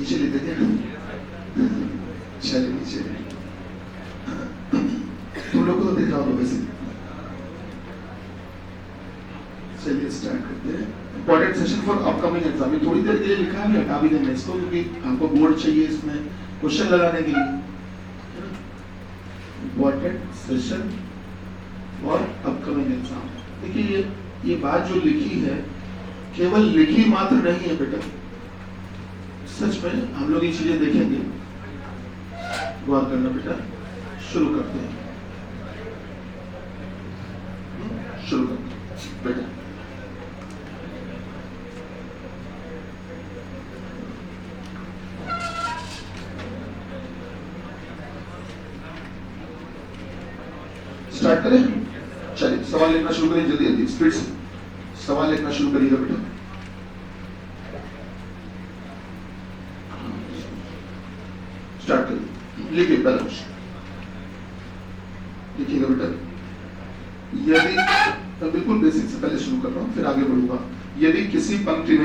नीचे लेते थे ना, चलिए नीचे। तुम लोग को तो देखा होगा वैसे। चलिए स्टार्ट करते हैं। Important session for upcoming exam. थोड़ी देर के लिए लिखा है, हटा भी देंगे इसको क्योंकि हमको बोर्ड चाहिए इसमें क्वेश्चन लगाने के लिए। Important session for upcoming exam. देखिए ये बात जो लिखी है केवल लिखी मात्र नहीं है बेटा, सच में हम लोग ये चीजें देखेंगे। गौर करना बेटा। शुरू करते हैं, शुरू करते हैं बेटा। स्टार्ट करें। चलिए सवाल लिखना शुरू करिए, जल्दी जल्दी स्पीड से सवाल लिखना शुरू करिएगा बेटा। स्टार्ट करिए, लिखिए पहला क्वेश्चन लिखिएगा बेटा। यदि मैं बिल्कुल बेसिक से पहले शुरू कर रहा हूं फिर आगे बढ़ूंगा। यदि किसी पंक्ति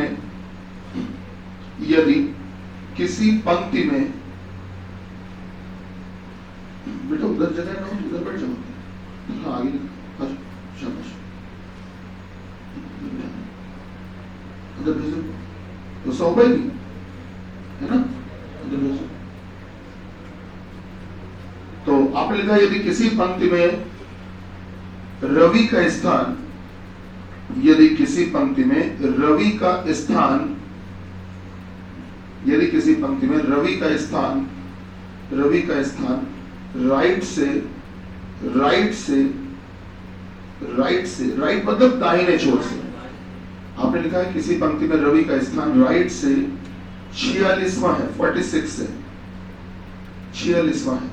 में बेटा उधर जगह ना उधर बैठ जाओ। हाँ आगे शाबाश, उधर भेजो तो 100 नहीं है ना, उधर भेजो। तो आपने लिखा यदि किसी पंक्ति में रवि का स्थान, यदि किसी पंक्ति में रवि का स्थान, यदि किसी पंक्ति में रवि का स्थान राइट मतलब दाहिने छोर से। आपने लिखा है किसी पंक्ति में रवि का स्थान राइट से 46वां है, 46 है, 46वां है,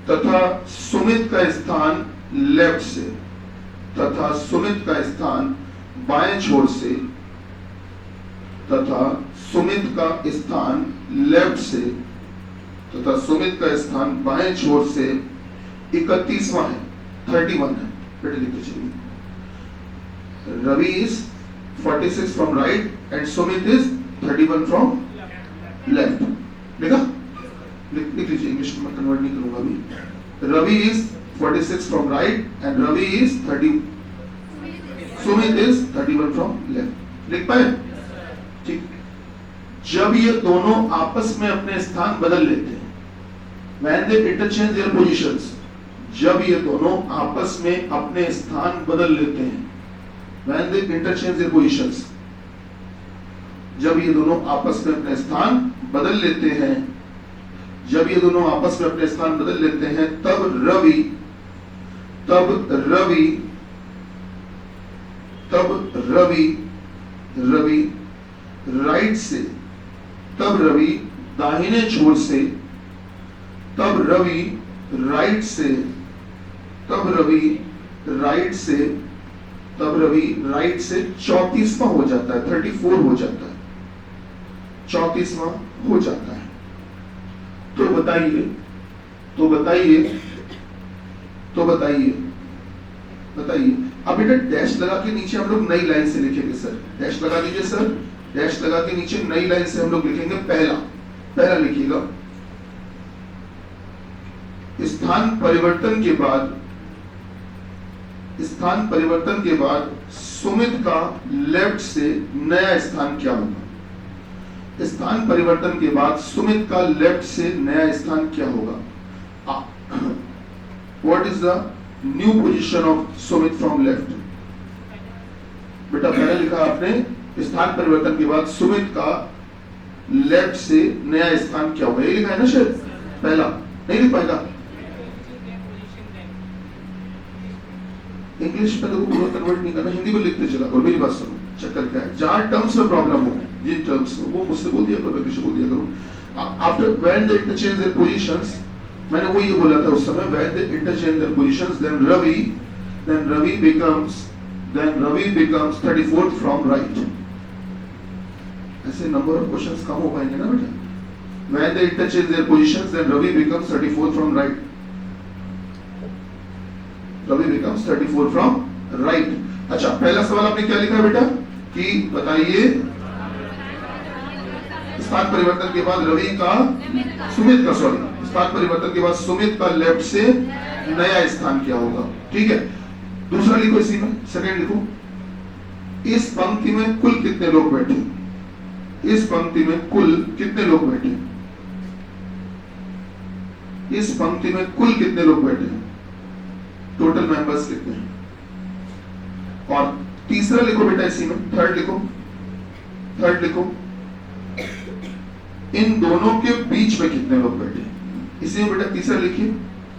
तथा सुमित का स्थान लेफ्ट से, तथा सुमित का स्थान बाएं छोर से, तथा सुमित का स्थान लेफ्ट से, तथा सुमित का स्थान बाएं छोर से 31वां है, 31 है। बेटे लिखते चलिए। Ravi is 46 from right and Sumit is 31 from left. लिखा? लिख लीजिए, इंग्लिश में कन्वर्ट नहीं करूंगा अभी। Ravi is 46 from right and Ravi is 30, Sumit is 31 from left. लिख पाए? ठीक। जब ये दोनों आपस में अपने स्थान बदल लेते हैं, when they interchange their positions, जब ये दोनों आपस में अपने स्थान बदल लेते हैं, when they interchange their positions, जब ये दोनों आपस में अपने स्थान बदल लेते हैं, जब ये दोनों आपस में अपने स्थान बदल लेते हैं, तब रवि राइट से, तब रवि दाहिने छोर से, तब रवि राइट से, तब रवि राइट से, तब रवि राइट से 34वां हो जाता है, 34 हो जाता है, 34वां हो जाता है। तो बताइए अब बेटा डैश लगा के नीचे हम लोग नई लाइन से लिखेंगे। सर डैश लगा दीजिए, सर डैश लगा के नीचे नई लाइन से हम लोग लिखेंगे। पहला लिखिएगा, स्थान परिवर्तन के बाद सुमित का लेफ्ट से नया स्थान क्या होगा? स्थान परिवर्तन के बाद सुमित का लेफ्ट से नया स्थान क्या होगा? What is the new position of Sumit from left? बेटा पहले लिखा आपने स्थान परिवर्तन के बाद सुमित का लेफ्ट से नया स्थान क्या होगा, ये लिखा है ना शायद। पहला नहीं लिख पाएगा, इंग्लिश में लोगों को कन्वर्ट नहीं करना, हिंदी में लिखते चला। और मेरी बात सुनो, चक्कर क्या है, जहां टर्म्स में प्रॉब्लम हो, जिन टर्म्स में, वो मुझसे बोल दिया करो, किसी बोल दिया करो। After when they interchange their positions, मैंने वो ये बोला था उस समय, when they interchange their positions then Ravi becomes 34th from right. ऐसे नंबर ऑफ क्वेश्चंस कम हो पाएंगे ना बेटा। When they interchange their positions then Ravi becomes 34th from right, Ravi becomes 34 from right. अच्छा पहला सवाल आपने क्या लिखा है बेटा कि बताइए स्थान परिवर्तन के बाद रवि का सुमित का स्थान परिवर्तन के बाद सुमित का लेफ्ट से नया स्थान क्या होगा। ठीक है, दूसरा लिखो इसी में, सेकंड लिखो, इस पंक्ति में कुल कितने लोग बैठे, इस पंक्ति में कुल कितने लोग बैठे, इस पंक्ति में कुल कितने लोग बैठे, टोटल मेंबर्स कितने हैं। और तीसरा लिखो बेटा इसी में, थर्ड लिखो, थर्ड लिखो, इन दोनों के बीच में कितने लोग बैठे, इसी में बेटा तीसरा लिखिए,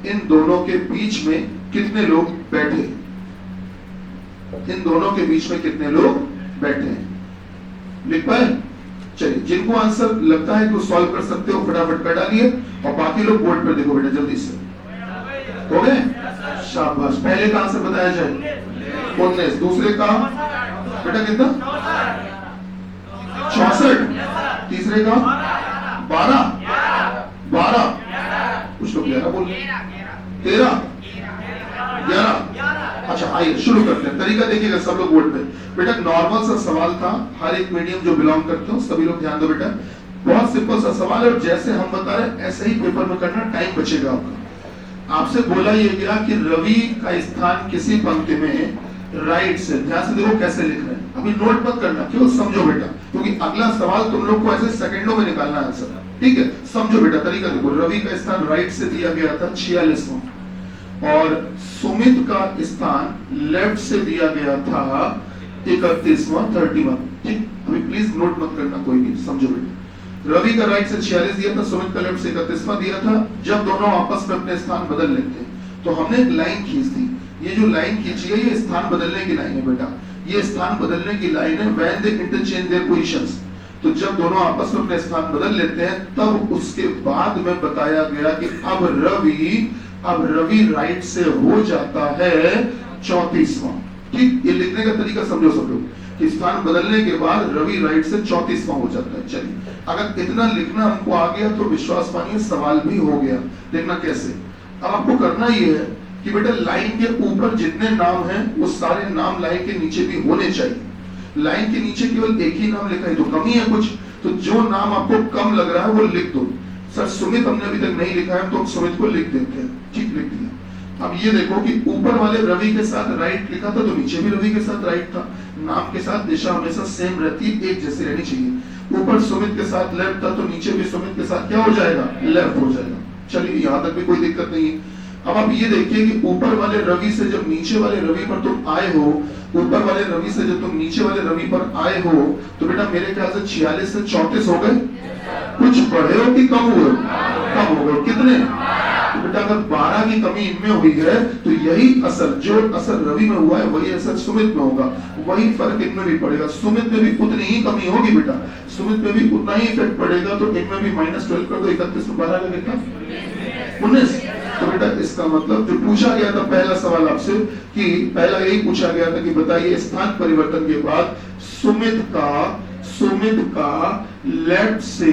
इन दोनों के बीच में कितने लोग बैठे, इन दोनों के बीच में कितने लोग बैठे हैं। लिख पाए? चलिए, जिनको आंसर लगता है कि वो सॉल्व कर सकते हो फटाफट कर डालिए, और बाकी लोग बोर्ड पर देखो बेटा जल्दी से। हो गए? शाबाश। पहले का आंसर बताया जाए 19, दूसरे का बेटा कितना 64, तीसरे का 12, कुछ लोग 11 बोल, 13, 11। अच्छा आइए शुरू करते हैं। तरीका देखिएगा सब लोग बोर्ड पे। बेटा नॉर्मल सा सवाल था, हर एक मीडियम जो बिलोंग करते हो सभी लोग ध्यान दो बेटा, बहुत सिंपल सा सवाल है, और जैसे हम बता रहे हैं ऐसे ही पेपर में करना, टाइम बचेगा आपका। आपसे बोला ये गया कि रवि का स्थान किसी पंक्ति में राइट से, ध्यान से देखो कैसे लिख रहे हैं, अभी नोट मत करना, क्यों समझो बेटा, क्योंकि अगला सवाल तुम लोग को ऐसे सेकंडों में निकालना है आंसर। ठीक है, समझो बेटा तरीका देखो। रवि का स्थान राइट से दिया गया था 46वां, और सुमित का स्थान लेफ्ट से दिया गया था 31वां, 31। ठीक, अभी प्लीज नोट मत करना कोई भी, समझो बेटा। रवि का राइट से 46 दिया था, सुमित का लेफ्ट से 31वां दिया था। जब दोनों आपस में अपने स्थान बदल लेते हैं तो हमने एक लाइन खींच दी, ये जो लाइन खींची है ये स्थान बदलने की लाइन है बेटा, ये स्थान बदलने की लाइन है when they interchange their positions. तो जब दोनों आपस में अपने स्थान बदल लेते हैं तब उसके बाद में बताया गया कि अब रवि राइट से हो जाता है 34वां। ठीक, ये लिखने का तरीका समझो सब लोग कि स्थान बदलने के बाद रवि राइट से 34वां हो जाता है। चलिए, अगर इतना लिखना हमको आ गया तो विश्वास मानिए सवाल भी हो गया। देखना कैसे, अब आपको करना ये है कि बेटा लाइन के ऊपर जितने नाम हैं वो सारे नाम लाइन के नीचे भी होने चाहिए। लाइन के नीचे केवल एक ही नाम लिखा है तो कमी है कुछ, तो जो नाम आपको कम लग रहा है वो लिख दो। सर सुमित हमने अभी तक नहीं लिखा है तो सुमित को लिख देते हैं। ठीक, लिख दिया। अब ये देखो कि ऊपर वाले रवि के साथ राइट लिखा था तो नीचे भी रवि के साथ राइट था। नाम के साथ दिशा हमेशा सेम रहती है, एक जैसी रहनी चाहिए। ऊपर सुमित के साथ लेफ्ट था तो नीचे भी सुमित के साथ क्या हो जाएगा, लेफ्ट हो जाएगा। चलिए, यहाँ तक भी कोई दिक्कत नहीं है। अब आप ये देखिए कि ऊपर वाले रवि से जब नीचे वाले रवि पर तुम आए हो, ऊपर वाले रवि से जब तुम नीचे वाले रवि पर आए हो तो बेटा मेरे ख्याल से 46 से 34 हो गए। कुछ बढ़े हो कि कम हुए? कम हो गए। कितने? तो बेटा अगर 12 की कमी इनमें हुई है तो यही असर, जो असर रवि में हुआ है वही असर सुमित में होगा, वही फर्क इनमें भी पड़ेगा। सुमित में भी उतनी ही कमी होगी बेटा, सुमित में भी उतना ही इफेक्ट पड़ेगा। तो इनमें भी -12 कर दो, 31 में 12 का कितना 19। तो बेटा इसका मतलब जो पूछा गया था पहला सवाल आपसे कि पहला यही पूछा गया था कि बताइए स्थान परिवर्तन के बाद सुमित का लेफ्ट से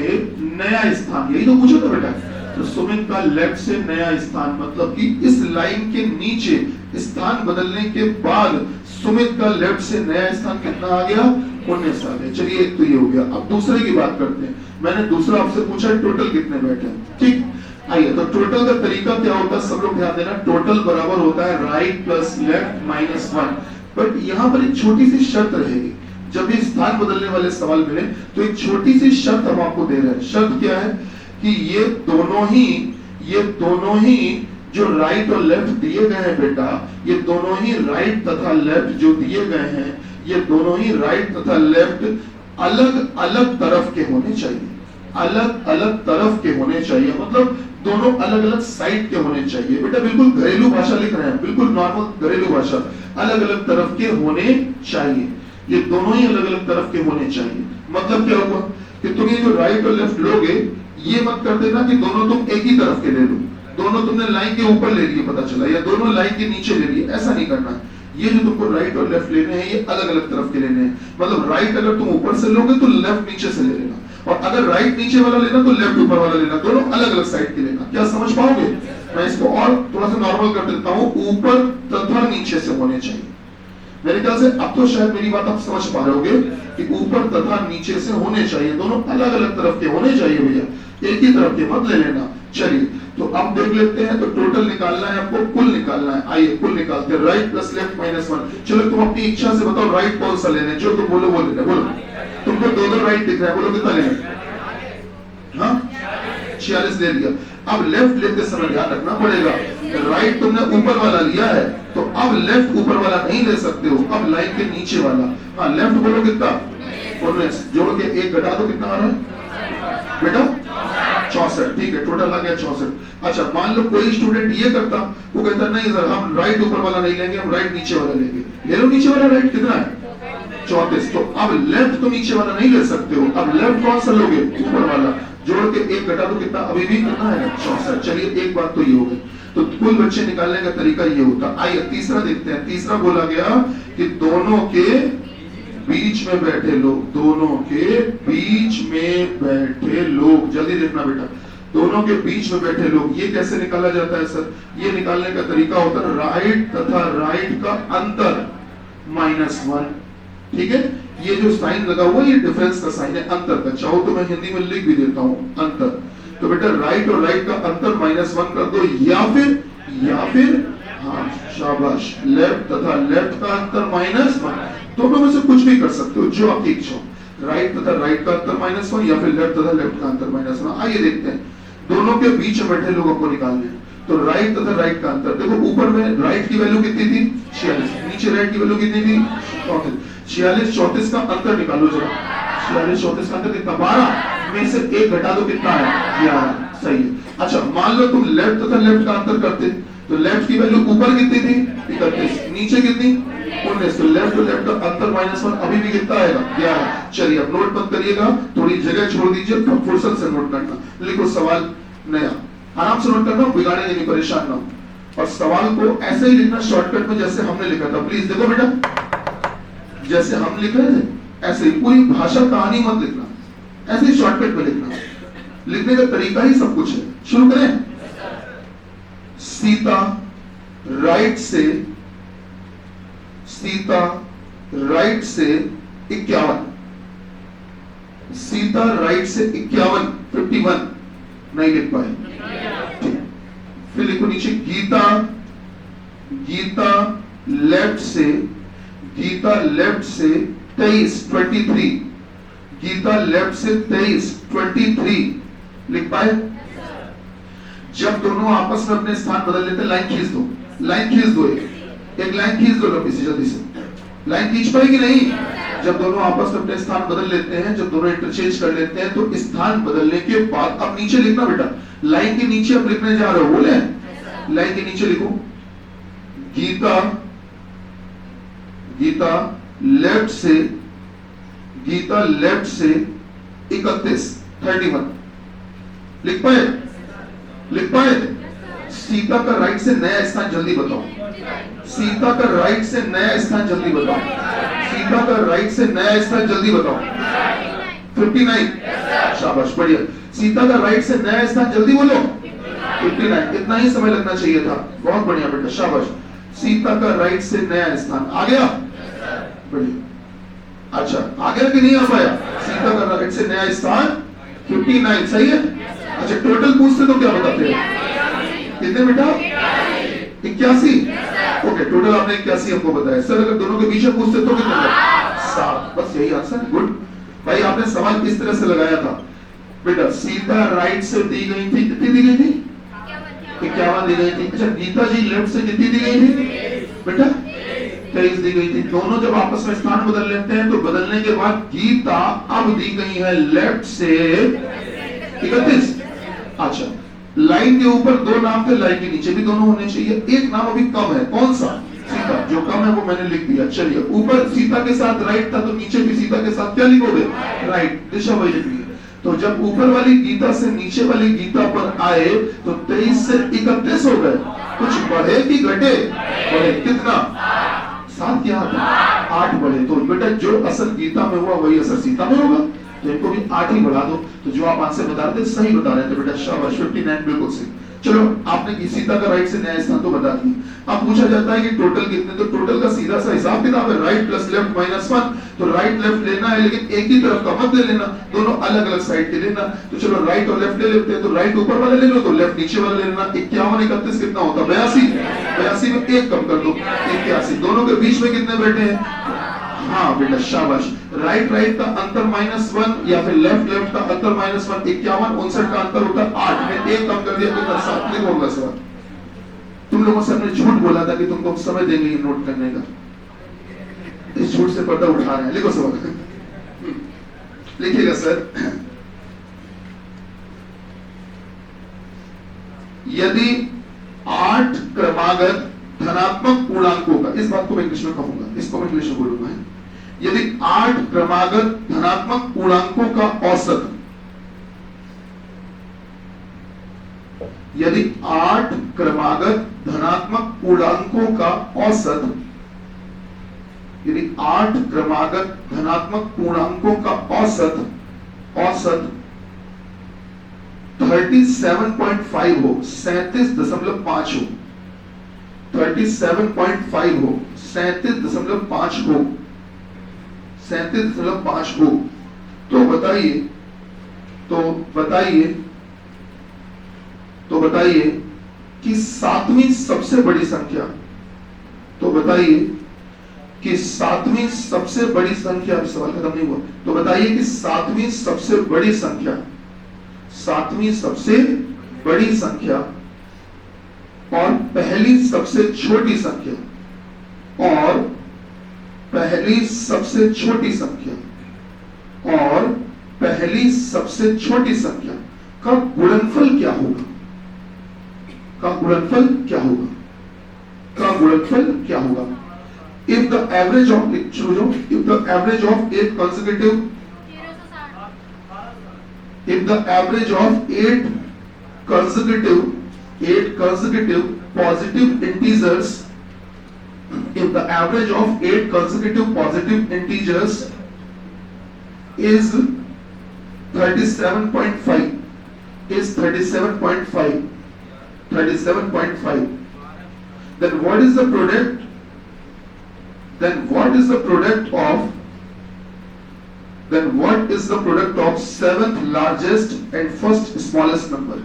नया स्थान, यही तो पूछा था बेटा। तो सुमित का लेफ्ट से नया स्थान मतलब कि इस लाइन के नीचे स्थान बदलने के बाद सुमित का लेफ्ट से नया स्थान कितना आ गया, 19 आ गया। चलिए एक तो ये हो गया। अब दूसरे की बात करते हैं। मैंने दूसरा आपसे पूछा टोटल कितने बैठे। ठीक, आइए तो टोटल का तरीका क्या होता है सब लोग ध्यान देना। टोटल बराबर होता है राइट प्लस लेफ्ट -1। बट यहाँ पर एक छोटी सी शर्त रहेगी, जब भी स्थान बदलने वाले सवाल मिले तो एक छोटी सी शर्त हम आपको दे रहे हैं। शर्त क्या है कि ये दोनों ही जो राइट और लेफ्ट दिए गए हैं बेटा, ये दोनों ही राइट तथा लेफ्ट जो दिए गए हैं, ये दोनों ही राइट तथा लेफ्ट अलग अलग तरफ के होने चाहिए। अलग अलग तरफ के होने चाहिए मतलब दोनों अलग अलग साइड के होने चाहिए। बेटा बिल्कुल घरेलू भाषा लिख रहे हैं, बिल्कुल नॉर्मल घरेलू भाषा। अलग अलग तरफ के होने चाहिए, ये दोनों ही अलग अलग तरफ के होने चाहिए। मतलब क्या हुआ कि तुम ये जो राइट और लेफ्ट लोगे, ये मत कर देना कि दोनों तुम एक ही तरफ के ले लो, दोनों तुमने लाइन के ऊपर ले लिए पता चला, या दोनों लाइन के नीचे ले लिए, ऐसा नहीं करना। ये जो तुमको राइट और लेफ्ट लेने हैं ये अलग अलग तरफ के लेने हैं। मतलब राइट अगर तुम ऊपर से लोगे तो लेफ्ट नीचे से ले लेना, और अगर राइट नीचे वाला लेना तो लेफ्ट ऊपर वाला लेना, दोनों अलग अलग साइड के लेना। क्या समझ पाओगे? मैं इसको और थोड़ा सा नॉर्मल कर देता हूँ, ऊपर तथा नीचे से होने चाहिए। मेरे ख्याल से अब तो शायद मेरी बात आप समझ पा रहे होगे कि ऊपर तथा नीचे से होने चाहिए, दोनों अलग अलग तरफ के होने चाहिए भैया, एक ही तरफ के मत ले लेना। चलिए तो अब देख लेते हैं, तो टोटल निकालना है आपको, कुल निकालना है। आइए कुल निकालते हैं, राइट प्लस लेफ्ट माइनस 1। चलो तुम अपनी इच्छा से बताओ राइट कौन सा लेने, जो तुम बोलो वो लेना। बोलो, तुमको दो राइट दिख रहा है, बोलो कितना लेना? हाँ 46 ले लिया। अब लेफ्ट लेते समय ध्यान रखना पड़ेगा, राइट तुमने ऊपर वाला लिया है तो अब लेफ्ट ऊपर वाला नहीं ले सकते हो, अब लाइन के नीचे वाला। हाँ लेफ्ट बोलो कितना? 19 जोड़ के 1 घटा दो, कितना आ रहा है बेटा? 64। ठीक है, टोटल आ गया 64। अच्छा मान लो कोई स्टूडेंट ये करता, वो कहता नहीं सर हम राइट ऊपर वाला नहीं लेंगे, हम राइट नीचे वाला लेंगे। ले लो नीचे वाला, राइट कितना है? 34। तो अब लेफ्ट तो नीचे वाला नहीं ले सकते हो, अब लेफ्ट कौन सा लोगे? ऊपर वाला। जोड़ के 1 घटा दो, कितना अभी भी कितना है? 64। चलिए एक बात तो ये हो गई, तो कुल बच्चे निकालने का तरीका ये होता। आइए तीसरा देखते हैं। तीसरा बोला गया कि दोनों के बीच में बैठे लोग, दोनों के बीच में बैठे लोग, जल्दी देखना बेटा, दोनों के बीच में बैठे लोग, ये कैसे निकाला जाता है सर? ये निकालने का तरीका होता है राइट तथा राइट का अंतर -1। ठीक है, ये जो साइन लगा हुआ है ये डिफरेंस का साइन है, अंतर का। चाहो तो मैं हिंदी में लिख भी देता हूं अंतर। तो बेटा राइट और राइट का अंतर -1 कर दो, या फिर हाँ शाबाश, लेफ्ट तथा लेफ्ट का अंतर -1। दोनों में से कुछ भी कर सकते हो, जो आपकी इच्छा हो। राइट तथा राइट का अंतर -1 या फिर लेफ्ट तथा लेफ्ट का अंतर -1। आइए देखते हैं, दोनों के बीच में बैठे लोगों को निकालने। तो राइट तथा राइट का अंतर देखो, ऊपर में राइट की वैल्यू कितनी थी? 46, नीचे राइट की वैल्यू कितनी थी? 34। 46 34 का अंतर निकालो जरा। 46 34 का अंतर कितना? 12 में से 1 घटा दो, कितना है? 11। सही है। अच्छा मान लो तुम लेफ्ट तथा लेफ्ट का अंतर करते, तो लेफ्ट की वैल्यू ऊपर कितनी थी? 31, नीचे कितनी? 19। तो लेफ्ट और लेफ्ट का अंतर -1 अभी भी कितना आएगा? 11। चलिए अब नोट मत करिएगा, थोड़ी जगह छोड़ दीजिए, फुर्सत से नोट करना। लिखो सवाल नया, आराम से नोट करना, बिगाड़ेंगे नहीं, परेशान ना हो। और सवाल को ऐसे ही लिखना शॉर्टकट में जैसे हमने लिखा था। प्लीज देखो बेटा, जैसे हम लिख रहे थे ऐसे ही, पूरी भाषा कहानी मत लिखना, ऐसे ही शॉर्टकट में लिखना। लिखने का तरीका ही सब कुछ है। शुरू करें। सीता राइट से 51, सीता राइट से 51 नहीं लिख पाए। फिर लिखो नीचे गीता लेफ्ट से 23, गीता लेफ्ट से 23 लिख पाए? जब दोनों आपस में अपने स्थान बदल लेते, लाइन खींच दो, एक लाइन खींच दो लंबी सी, जल्दी से। लाइन खींच पाएगी नहीं? जब दोनों आपस में अपने स्थान बदल लेते हैं, जब दोनों इंटरचेंज कर लेते हैं, तो स्थान बदलने के बाद अब नीचे लिखना बेटा, लाइन के नीचे अब लिखने जा रहे हो, बोले लाइन के नीचे लिखो गीता लेफ्ट से 31 लिख पाए? सीता का राइट से नया स्थान जल्दी बताओ, सीता का राइट से नया स्थान जल्दी बताओ, सीता का राइट से नया स्थान जल्दी बताओ। 59, शाबाश, बढ़िया। सीता का राइट से नया स्थान जल्दी बोलो। 59, इतना ही समय लगना चाहिए था, बहुत बढ़िया बेटा, शाबाश। सीता का राइट से नया स्थान आ गया, बढ़िया। अच्छा आ गया कि नहीं आ पाया? सीता का राइट से नया स्थान 59, सही है। अच्छा टोटल पूछते तो क्या बताते हैं? कितने बेटा? 81। ओके, टोटल आपने 81 हमको बताया। सर अगर दोनों के बीच में पूछते तो कितने? 7। बस यही आंसर। गुड भाई, आपने सवाल किस तरह से लगाया था बेटा? सीता राइट से दी गई थी, कितनी दी गई थी? 51 दी गई थी। अच्छा गीता जी लेफ्ट से कितनी दी गई थी बेटा? 23 दी गई थी। दोनों जब आपस में स्थान बदल लेते हैं तो बदलने के बाद गीता अब दी गई है लेफ्ट से 31। अच्छा लाइन के ऊपर 2 नाम थे, लाइन के नीचे भी दोनों होने चाहिए। एक नाम अभी कम है, कौन सा? सीता। जो कम है वो मैंने लिख दिया। चलिए ऊपर सीता के साथ राइट था, तो नीचे भी सीता के साथ क्या लिखोगे? राइट, दिशा वही लिखनी है। तो जब ऊपर वाली गीता से नीचे वाली गीता पर आए तो 23 से 31 हो गए। कुछ बढ़े कि घटे? बढ़े। कितना? 7 क्या था? 8 बढ़े। तो बेटा जो असल गीता में हुआ वही असर सीता में होगा, तो इनको भी 8 ही बढ़ा दो। तो जो आप आंसर बता रहे थे सही बता रहे थे बेटा, शाबाश। 59 बिल्कुल सही। चलो आपने किसी का राइट से न्याय स्थान तो बता दिया। अब पूछा जाता है कि टोटल कितने, तो टोटल का सीधा सा हिसाब किताब है, राइट प्लस लेफ्ट माइनस 1। तो राइट लेफ्ट लेना है, लेकिन एक ही तरफ का मत ले लेना, दोनों अलग अलग साइड के लेना। तो चलो राइट और लेफ्ट ले लेते हैं, तो राइट ऊपर वाला ले लो तो लेफ्ट नीचे वाला ले लेना। 51 31 कितना होता है 82, 82 में एक कम कर दो 81, दोनों के बीच में कितने बैठे हैं, हाँ बेटा शाबाश। राइट राइट का अंतर -1 या फिर लेफ्ट लेफ्ट का अंतर -1, 51 59 का अंतर होता है 8 में एक कम कर दिया कितना 7। नहीं होगा सवाल। तुम लोगों से हमने झूठ बोला था कि तुमको समय देंगे ये नोट करने का, इस झूठ से पर्दा उठा रहे हैं। लिखो सवाल, लिखिएगा सर। यदि 8 क्रमागत धनात्मक पूर्णांकों का, इस बात को मैं इंग्लिश में कहूंगा, इसको मैं इंग्लिश में बोलूंगा, यदि 8 क्रमागत धनात्मक पूर्णांकों का औसत, यदि 8 क्रमागत धनात्मक पूर्णांकों का औसत, यदि 8 क्रमागत धनात्मक पूर्णांकों का औसत 37.5 हो, 37.5 हो, 37.5 हो, 37.5 हो, 37.5 हो, तो बताइए कि सातवीं सबसे बड़ी संख्या, तो बताइए कि सातवीं सबसे बड़ी संख्या, अभी सवाल खत्म नहीं हुआ, तो बताइए कि सातवीं सबसे बड़ी संख्या, सातवीं सबसे बड़ी संख्या और पहली सबसे छोटी संख्या, और पहली सबसे छोटी संख्या और पहली सबसे छोटी संख्या का गुणनफल क्या होगा, का गुणनफल क्या होगा, का गुणनफल क्या होगा। If the average of, if the average of 8 consecutive, if the average of 8 consecutive positive integers, if the average of 8 consecutive positive integers is 37.5, is 37.5, 37.5, then what is the product? Then what is the product of? Then what is the product of 7th largest and first smallest number?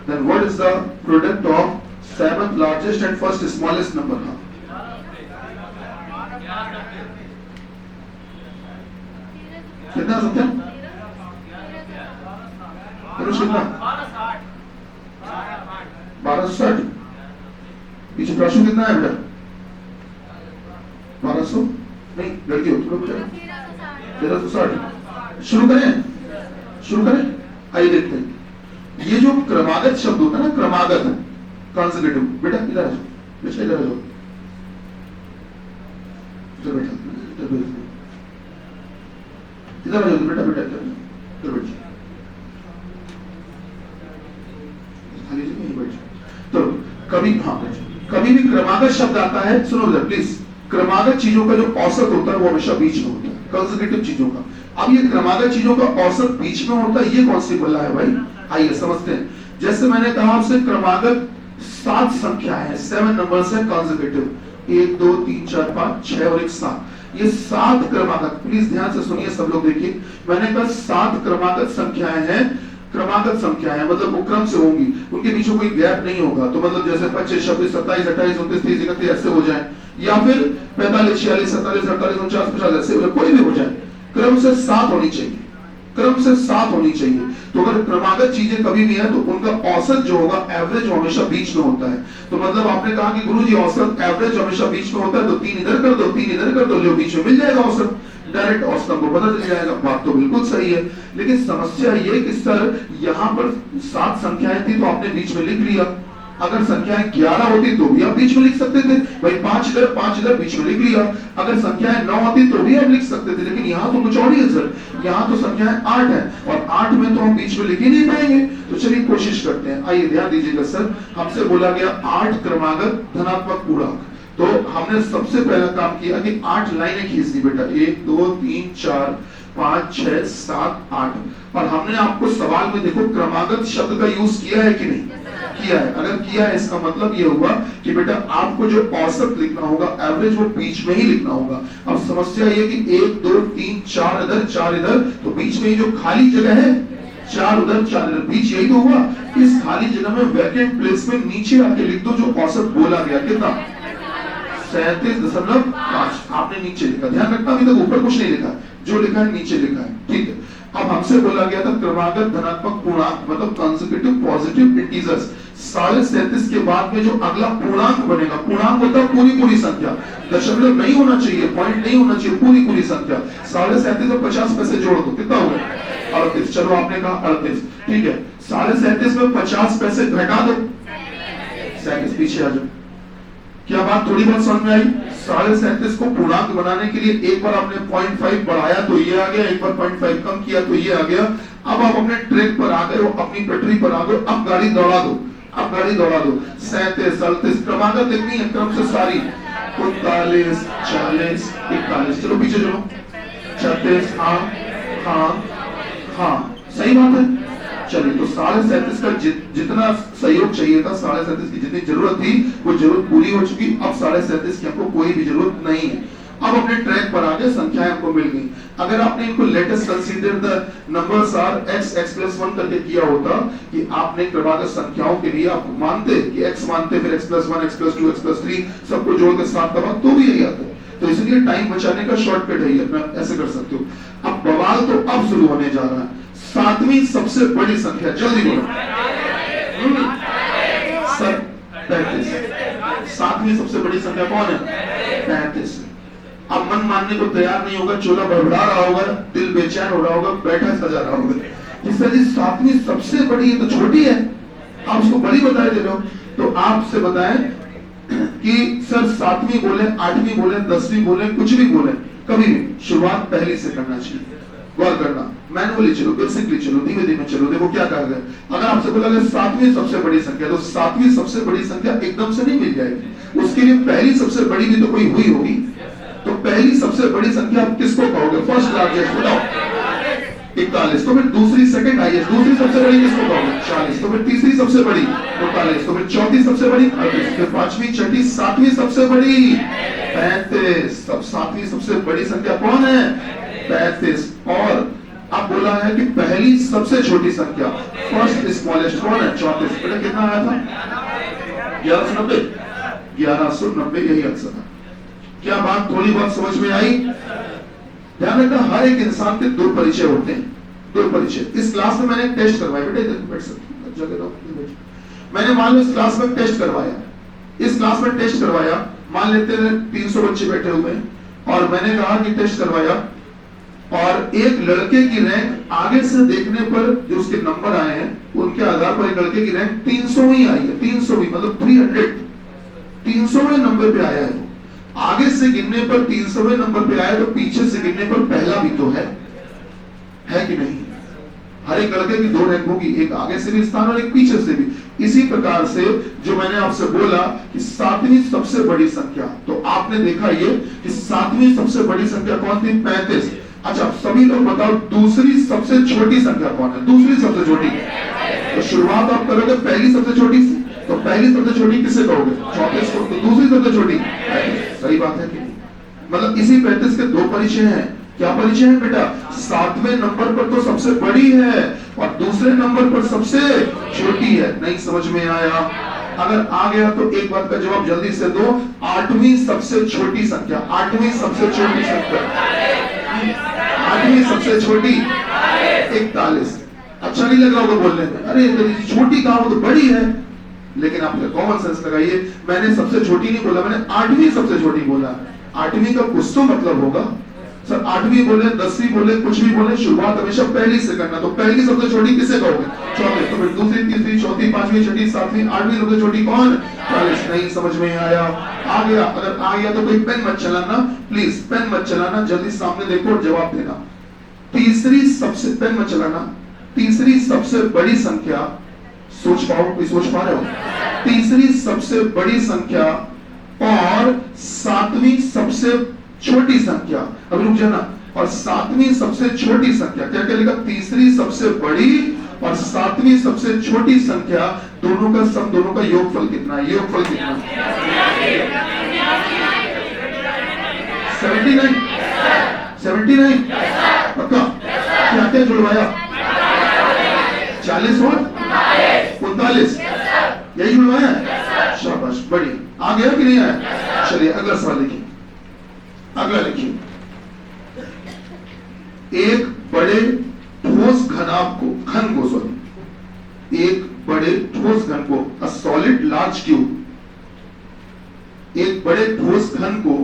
Then what is the product of 7th largest and first smallest number? कितना समझा? कितना? 1260। पीछे प्रश्न कितना है बेटा? 1200 नहीं, लड़की हो तुम लोग 1360। शुरू करें। आइए देखते हैं। ये जो क्रमागत शब्द होता है ना, क्रमागत कॉन्सेक्यूटिव, बेटा इधर आ जाओ, बेटा इधर आ जाओ, इधर बैठो, इधर आ जाओ बेटा, बेटा इधर बैठ जाओ, खाली जगह यहीं बैठ जाओ। तो कभी भी क्रमागत शब्द आता है, सुनो इधर प्लीज। क्रमागत चीजों का जो औसत होता है वो हमेशा बीच में होता है, कंसेक्यूटिव चीजों का। अब ये क्रमागत चीजों का औसत बीच में होता है, ये कौन सी बला है भाई? आइए समझते हैं। जैसे मैंने कहा आपसे, क्रमागत 7 संख्या है, 7 नंबर्स है कंसेक्यूटिव, 1 2 3 4 5 6 और 1 7। ये 7 क्रमागत, प्लीज ध्यान से सुनिए सब लोग, देखिए मैंने कहा 7 क्रमागत संख्याएं हैं, क्रमागत संख्याएं मतलब वो क्रम से होंगी, उनके बीच में कोई गैप नहीं होगा। तो मतलब जैसे 25 26 27 28 29 30 31 ऐसे हो जाए, या फिर 45 46 47 48 49 50 ऐसे कोई भी हो जाए, क्रम से 7 होनी चाहिए, क्रम से 7 होनी चाहिए। तो अगर क्रमागत चीजें कभी भी है तो उनका औसत जो होगा, एवरेज हमेशा बीच में होता है। तो मतलब आपने कहा कि गुरुजी औसत एवरेज हमेशा बीच में होता है, तो 3 इधर कर दो 3 इधर कर दो, लो बीच में मिल जाएगा औसत, डायरेक्ट औसत को पता चल जाएगा। बात तो बिल्कुल सही है, लेकिन समस्या ये कि सर यहाँ पर 7 संख्याएं थी तो आपने बीच में लिख लिया, अगर संख्याएं 11 होती तो भी आप बीच में लिख सकते थे भाई, 5 इधर बीच में लिख लिया। अगर संख्याएं 9 होती तो भी आप लिख सकते थे, लेकिन यहाँ तो कुछ और ही है सर, यहाँ तो संख्याएं 8 है और 8 में तो हम बीच में लिख ही नहीं पाएंगे। तो चलिए कोशिश करते हैं। आइए ध्यान दीजिएगा सर, हमसे बोला गया 8 क्रमागत धनात्मक पूर्णांक, तो हमने सबसे पहला काम किया कि 8 लाइनें खींच दी बेटा, 1 2 3 4 5 6 7 8। और हमने आपको सवाल में देखो क्रमागत शब्द का यूज किया है कि नहीं? किया है। अगर किया है इसका मतलब ये हुआ कि बेटा आपको जो औसत लिखना होगा, एवरेज, वो बीच में ही लिखना होगा। अब समस्या ये कि 1 2 3 4 इधर 4 इधर, तो बीच में ही जो खाली जगह है 4 उधर 4 इधर, बीच यही तो हुआ। इस खाली जगह में वैकेंट प्लेस में नीचे आके लिख दो जो औसत बोला गया, कितना 37.5। आपने नीचे लिखा, ध्यान रखना अभी तक ऊपर कुछ नहीं लिखा, जो लिखा है नीचे लिखा है, ठीक है। अब हमसे बोला गया था क्रमागत धनात्मक पूर्णांक, मतलब कंसेक्यूटिव पॉजिटिव इंटीजर्स। 37.5 के बाद में जो अगला पूर्णांक बनेगा, पूर्णांक होता है पूरी संख्या, दशमलव नहीं होना चाहिए, पॉइंट नहीं होना चाहिए, पूरी संख्या। 37.5 में 50 पैसे जोड़ दो, कितना हो गया 38। चलो आपने कहा 38, ठीक है। 37.5 में 50 पैसे घटा दो, 37 पीछे आ जाओ। क्या बात थोड़ी बहुत समझ में आई? 37.5 को पूर्णांक बनाने के लिए एक बार आपने 0.5 बढ़ाया तो ये आ गया, एक बार 0.5 कम किया तो ये आ गया। अब आप अपने ट्रैक पर आ गए हो, अपनी पटरी पर आ गए, अब गाड़ी दौड़ा दो, 37 38 क्रमागत लिखनी है, क्रम से सारी 39 40 41। चलो पीछे चलो, 36। हाँ सही बात है। चलिए, तो 37.5 का जितना सहयोग चाहिए था, 37.5 की जितनी जरूरत थी वो जरूरत पूरी हो चुकी। अब 37.5 की आपको कोई भी जरूरत नहीं है। अब अपने ट्रैक पर आगे संख्याएं आपको मिल गई। अगर आपने इनको latest consider the numbers are x+1 करके किया होता कि आपने क्रमागत संख्याओं के लिए आप मानते कि x मानते, फिर x+1 x+2 x+3 सबको जोड़ के 7 दबा तो भी यही आता। तो इसलिए टाइम बचाने का शॉर्टकट है ये, ऐसे कर सकते हो। अब बवाल तो अब शुरू होने जा रहा है। 7वीं सबसे बड़ी संख्या, जल्दी बोलो सर, 35। 7वीं सबसे बड़ी संख्या कौन है? 35। अब मन मानने को तैयार नहीं होगा, चोला बड़बड़ा रहा होगा, दिल बेचैन हो रहा होगा, बैठा सजा रहा होगा। इस तरह 7वीं सबसे बड़ी है तो छोटी है, आप उसको बड़ी बताए दे रहे हो। तो आपसे बताएं कि सर 7वीं बोले, 8वीं बोले, 10वीं बोले, कुछ भी बोले, कभी भी शुरुआत पहली से करना चाहिए। गौर करना, मैनुअली चलो, बेसिकली चलो, धीमे चलो। देखो क्या कहा गया। अगर आपसे बोला गया 7वीं सबसे बड़ी संख्या, तो 7वीं सबसे बड़ी संख्या एकदम से नहीं मिल जाएगी, उसके लिए पहली सबसे बड़ी भी तो कोई हुई होगी। तो पहली सबसे बड़ी संख्या आप किसको कहोगे? फर्स्ट लार्जेस्ट, बताओ 41। तो फिर दूसरी सेकंड हाईएस्ट, दूसरी सबसे बड़ी किसको कहोगे? 40। तो फिर तीसरी सबसे बड़ी 45। तो फिर चौथी सबसे बड़ी 38। फिर पांचवी, छठी, 7वीं सबसे बड़ी 35। तब 7वीं सबसे बड़ी संख्या कौन है? 35। और अब बोला है कि पहली सबसे छोटी संख्या, फर्स्ट स्मॉलेस्ट कौन है? 34। बेटा कितना आया था? 1190। 1190 यही आंसर है। क्या बात थोड़ी बहुत समझ में आई? ध्यान रखना, हर एक इंसान के 2 परिचय होते हैं, 2 परिचय। इस क्लास में मैंने टेस्ट करवाया, बेटा इधर बैठ सकते, जगह दो, मैंने मान लो इस क्लास में टेस्ट करवाया, इस क्लास में टेस्ट करवाया, मान लेते हैं 300 बच्चे बैठे हुए हैं, और मैंने कहा कि टेस्ट करवाया, और एक लड़के की रैंक आगे से देखने पर जो उसके नंबर आए हैं उनके आधार पर एक लड़के की रैंक 300 ही आई है, 300 ही मतलब 300, 300वें नंबर पे आया है। आगे से गिनने पर 300वें नंबर पे आया, तो पीछे से गिनने पर पहला भी तो है कि नहीं? हर एक लड़के की 2 रैंक होगी, एक आगे से भी स्थान और एक पीछे से भी। इसी प्रकार से जो मैंने आपसे बोला कि 7वीं सबसे बड़ी संख्या, तो आपने देखा ये कि 7वीं सबसे बड़ी संख्या कौन थी? 35। अच्छा, सभी लोग बताओ दूसरी सबसे छोटी संख्या कौन है? दूसरी सबसे छोटी, तो शुरुआत आप करोगे पहली सबसे छोटी से, तो पहली सबसे छोटी किसे कहोगे? 34 को। तो दूसरी सबसे छोटी, सही बात है कि नहीं? मतलब इसी 35 के 2 परिचय हैं। क्या परिचय है बेटा? 7वें नंबर पर तो सबसे बड़ी है और दूसरे नंबर पर सबसे छोटी है। नहीं समझ में आया? अगर आ गया तो एक बात का जवाब जल्दी से दो। 8वीं सबसे छोटी संख्या, 8वीं सबसे छोटी संख्या, 8वीं सबसे छोटी 41। अच्छा नहीं लग रहा होगा बोलने में, अरे छोटी कहा, वो तो बड़ी है। लेकिन आप कॉमन सेंस लगाइए, मैंने सबसे छोटी नहीं बोला, मैंने 8वीं सबसे छोटी बोला। 8वीं का कुछ तो मतलब होगा सर, 8वीं बोले, 10वीं बोले, कुछ भी बोले, शुरुआत हमेशा पहली से करना। तो पहली सबसे छोटी किसे कहोगे? 34। तो फिर दूसरी, तीसरी, चौथी, 5वीं, छठी, 7वीं, 8वीं सबसे छोटी कौन? 40। नहीं समझ में आया? आ गया? अगर आ गया तो कोई पेन मत चलाना प्लीज, पेन मत चलाना, जल्दी सामने देखो और जवाब देना। तीसरी सबसे, पेन मत चलाना, तीसरी सबसे बड़ी संख्या, सोच पा रहे हो? तीसरी सबसे बड़ी संख्या और 7वीं सबसे छोटी संख्या, अब रुक जाना, और 7वीं सबसे छोटी संख्या, क्या क्या लिखा? तीसरी सबसे बड़ी और 7वीं सबसे छोटी संख्या दोनों का सम, दोनों का योगफल कितना है? योगफल कितना है? 79। 79 पक्का? क्या क्या जुड़वाया? 40 और 39 यही जुड़वाया है? शाबाश, बढ़िया। आ गया कि नहीं आया? चलिए अगला सवाल लिखिए। अगला लिखिए, एक बड़े ठोस घन को सॉरी एक बड़े ठोस घन को, अ सॉलिड लार्ज क्यूब, एक बड़े ठोस घन को,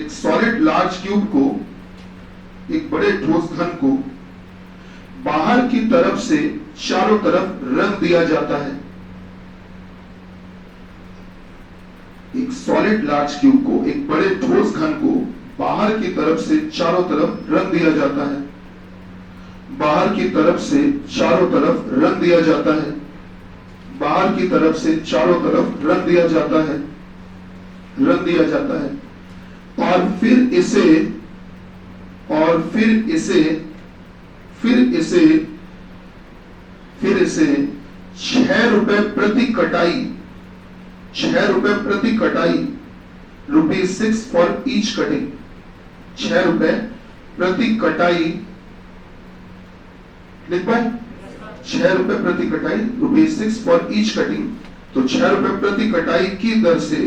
एक सॉलिड लार्ज क्यूब को, एक बड़े ठोस घन को बाहर की तरफ से चारों तरफ रंग दिया जाता है। एक सॉलिड लार्ज क्यूब को, एक बड़े ठोस घन को बाहर की तरफ से चारों तरफ रंग दिया जाता है। बाहर की तरफ से चारों तरफ रंग दिया जाता है। बाहर की तरफ से चारों तरफ रंग दिया जाता है, रंग दिया जाता है। और फिर इसे 6 रुपए प्रति कटाई, 6 रुपए प्रति कटाई, ₹6 फॉर ईच कटिंग, 6 रुपए प्रति कटाई, लिख पाए? 6 रुपए प्रति कटाई, ₹6 फॉर ईच कटिंग। तो 6 रुपए प्रति कटाई की दर से,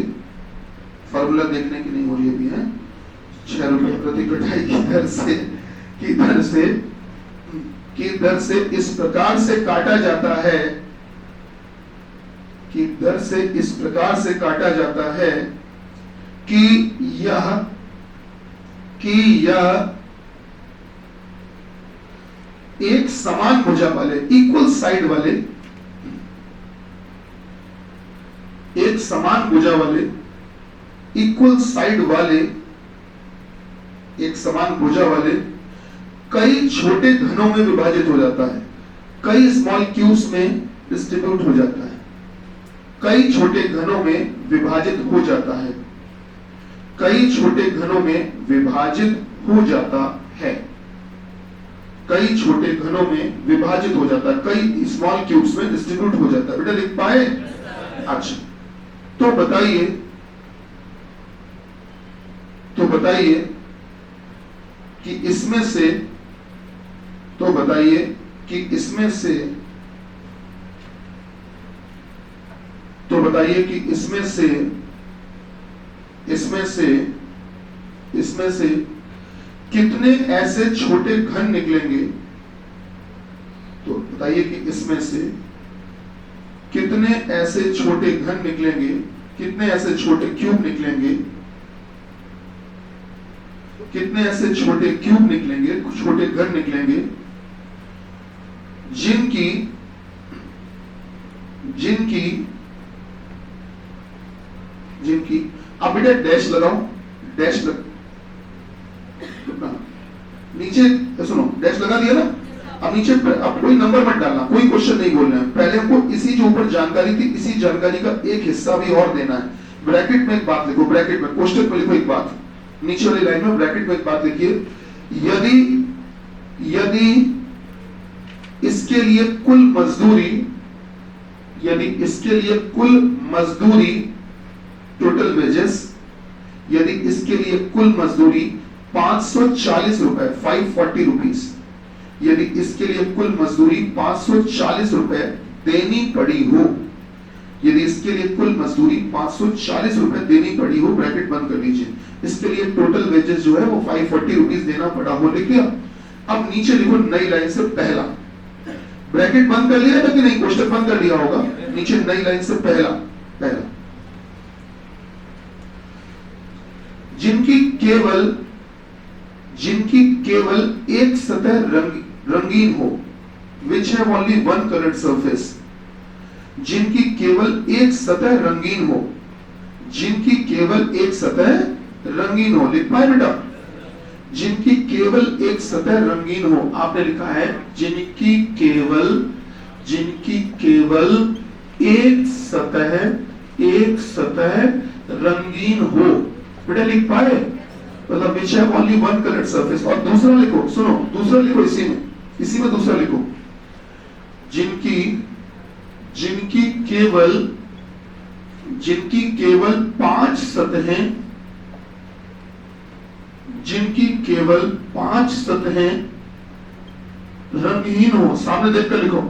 फॉर्मूला देखने की नहीं हो रही अभी है, 6 रुपए प्रति कटाई की दर से इस प्रकार से काटा जाता है, की दर से इस प्रकार से काटा जाता है कि यह एक समान भुजा वाले, इक्वल साइड वाले, एक समान भुजा वाले, इक्वल साइड वाले, एक समान भुजा वाले कई छोटे घनों में विभाजित हो जाता है, कई स्मॉल क्यूब्स में डिस्ट्रीब्यूट हो जाता है, कई छोटे घनों में विभाजित हो जाता है, कई छोटे घनों में विभाजित हो जाता है, कई छोटे घनों में विभाजित हो जाता है, कई स्मॉल क्यूब्स में डिस्ट्रीब्यूट हो जाता है। बेटा लिख पाए? अच्छा, तो बताइए कि इसमें से, तो बताइए कि इसमें से, तो बताइए कि इसमें से, इसमें से, इसमें से कितने ऐसे छोटे घन निकलेंगे? तो बताइए कि इसमें से कितने ऐसे छोटे घन निकलेंगे, कितने ऐसे छोटे क्यूब निकलेंगे, कितने ऐसे छोटे क्यूब निकलेंगे, छोटे घन निकलेंगे जिनकी जिनकी जिनकी अब बेटा डैश लगाओ, डैश लग, नीचे सुनो, डैश लगा दिया ना। अब नीचे अब कोई नंबर मत डालना, कोई क्वेश्चन नहीं बोलना है, पहले हमको इसी जो ऊपर जानकारी थी, इसी जानकारी का एक हिस्सा भी और देना है। ब्रैकेट में एक बात लिखो, ब्रैकेट में क्वेश्चन में लिखो एक बात, नीचे वाली लाइन में ब्रैकेट में एक बात लिखिए, यदि इसके लिए कुल मजदूरी, यदि इसके लिए कुल मजदूरी, टोटल वेजेस, यदि इसके लिए कुल मजदूरी 540 रुपए, 540 रुपीज, यदि इसके लिए कुल मजदूरी 540 रुपए देनी पड़ी हो, यदि इसके लिए कुल मजदूरी 540 रुपए देनी पड़ी हो, ब्रैकेट बंद कर लीजिए, इसके लिए टोटल वेजेस जो है वो 540 रुपीज देना पड़ा हो, लिख लिया। अब नीचे लिखो नई लाइन से पहला, ब्रैकेट बंद कर लिया था कि नहीं? क्वेश्चन बंद कर लिया होगा, नीचे नई लाइन से पहला, जिनकी केवल एक सतह रंगीन हो, which have only one colored surface, जिनकी केवल एक सतह रंगीन हो, जिनकी केवल एक सतह रंगीन हो, लिख पाए बेटा? जिनकी केवल एक सतह रंगीन हो, आपने लिखा है जिनकी केवल एक सतह रंगीन हो, बेटा लिख पाए? मतलब which have only one colored surface। और दूसरा लिखो, सुनो दूसरा लिखो, इसी में दूसरा लिखो, जिनकी केवल 5 सतहें, जिनकी केवल 5 सतहें रंगहीन हो। सामने देखकर लिखो,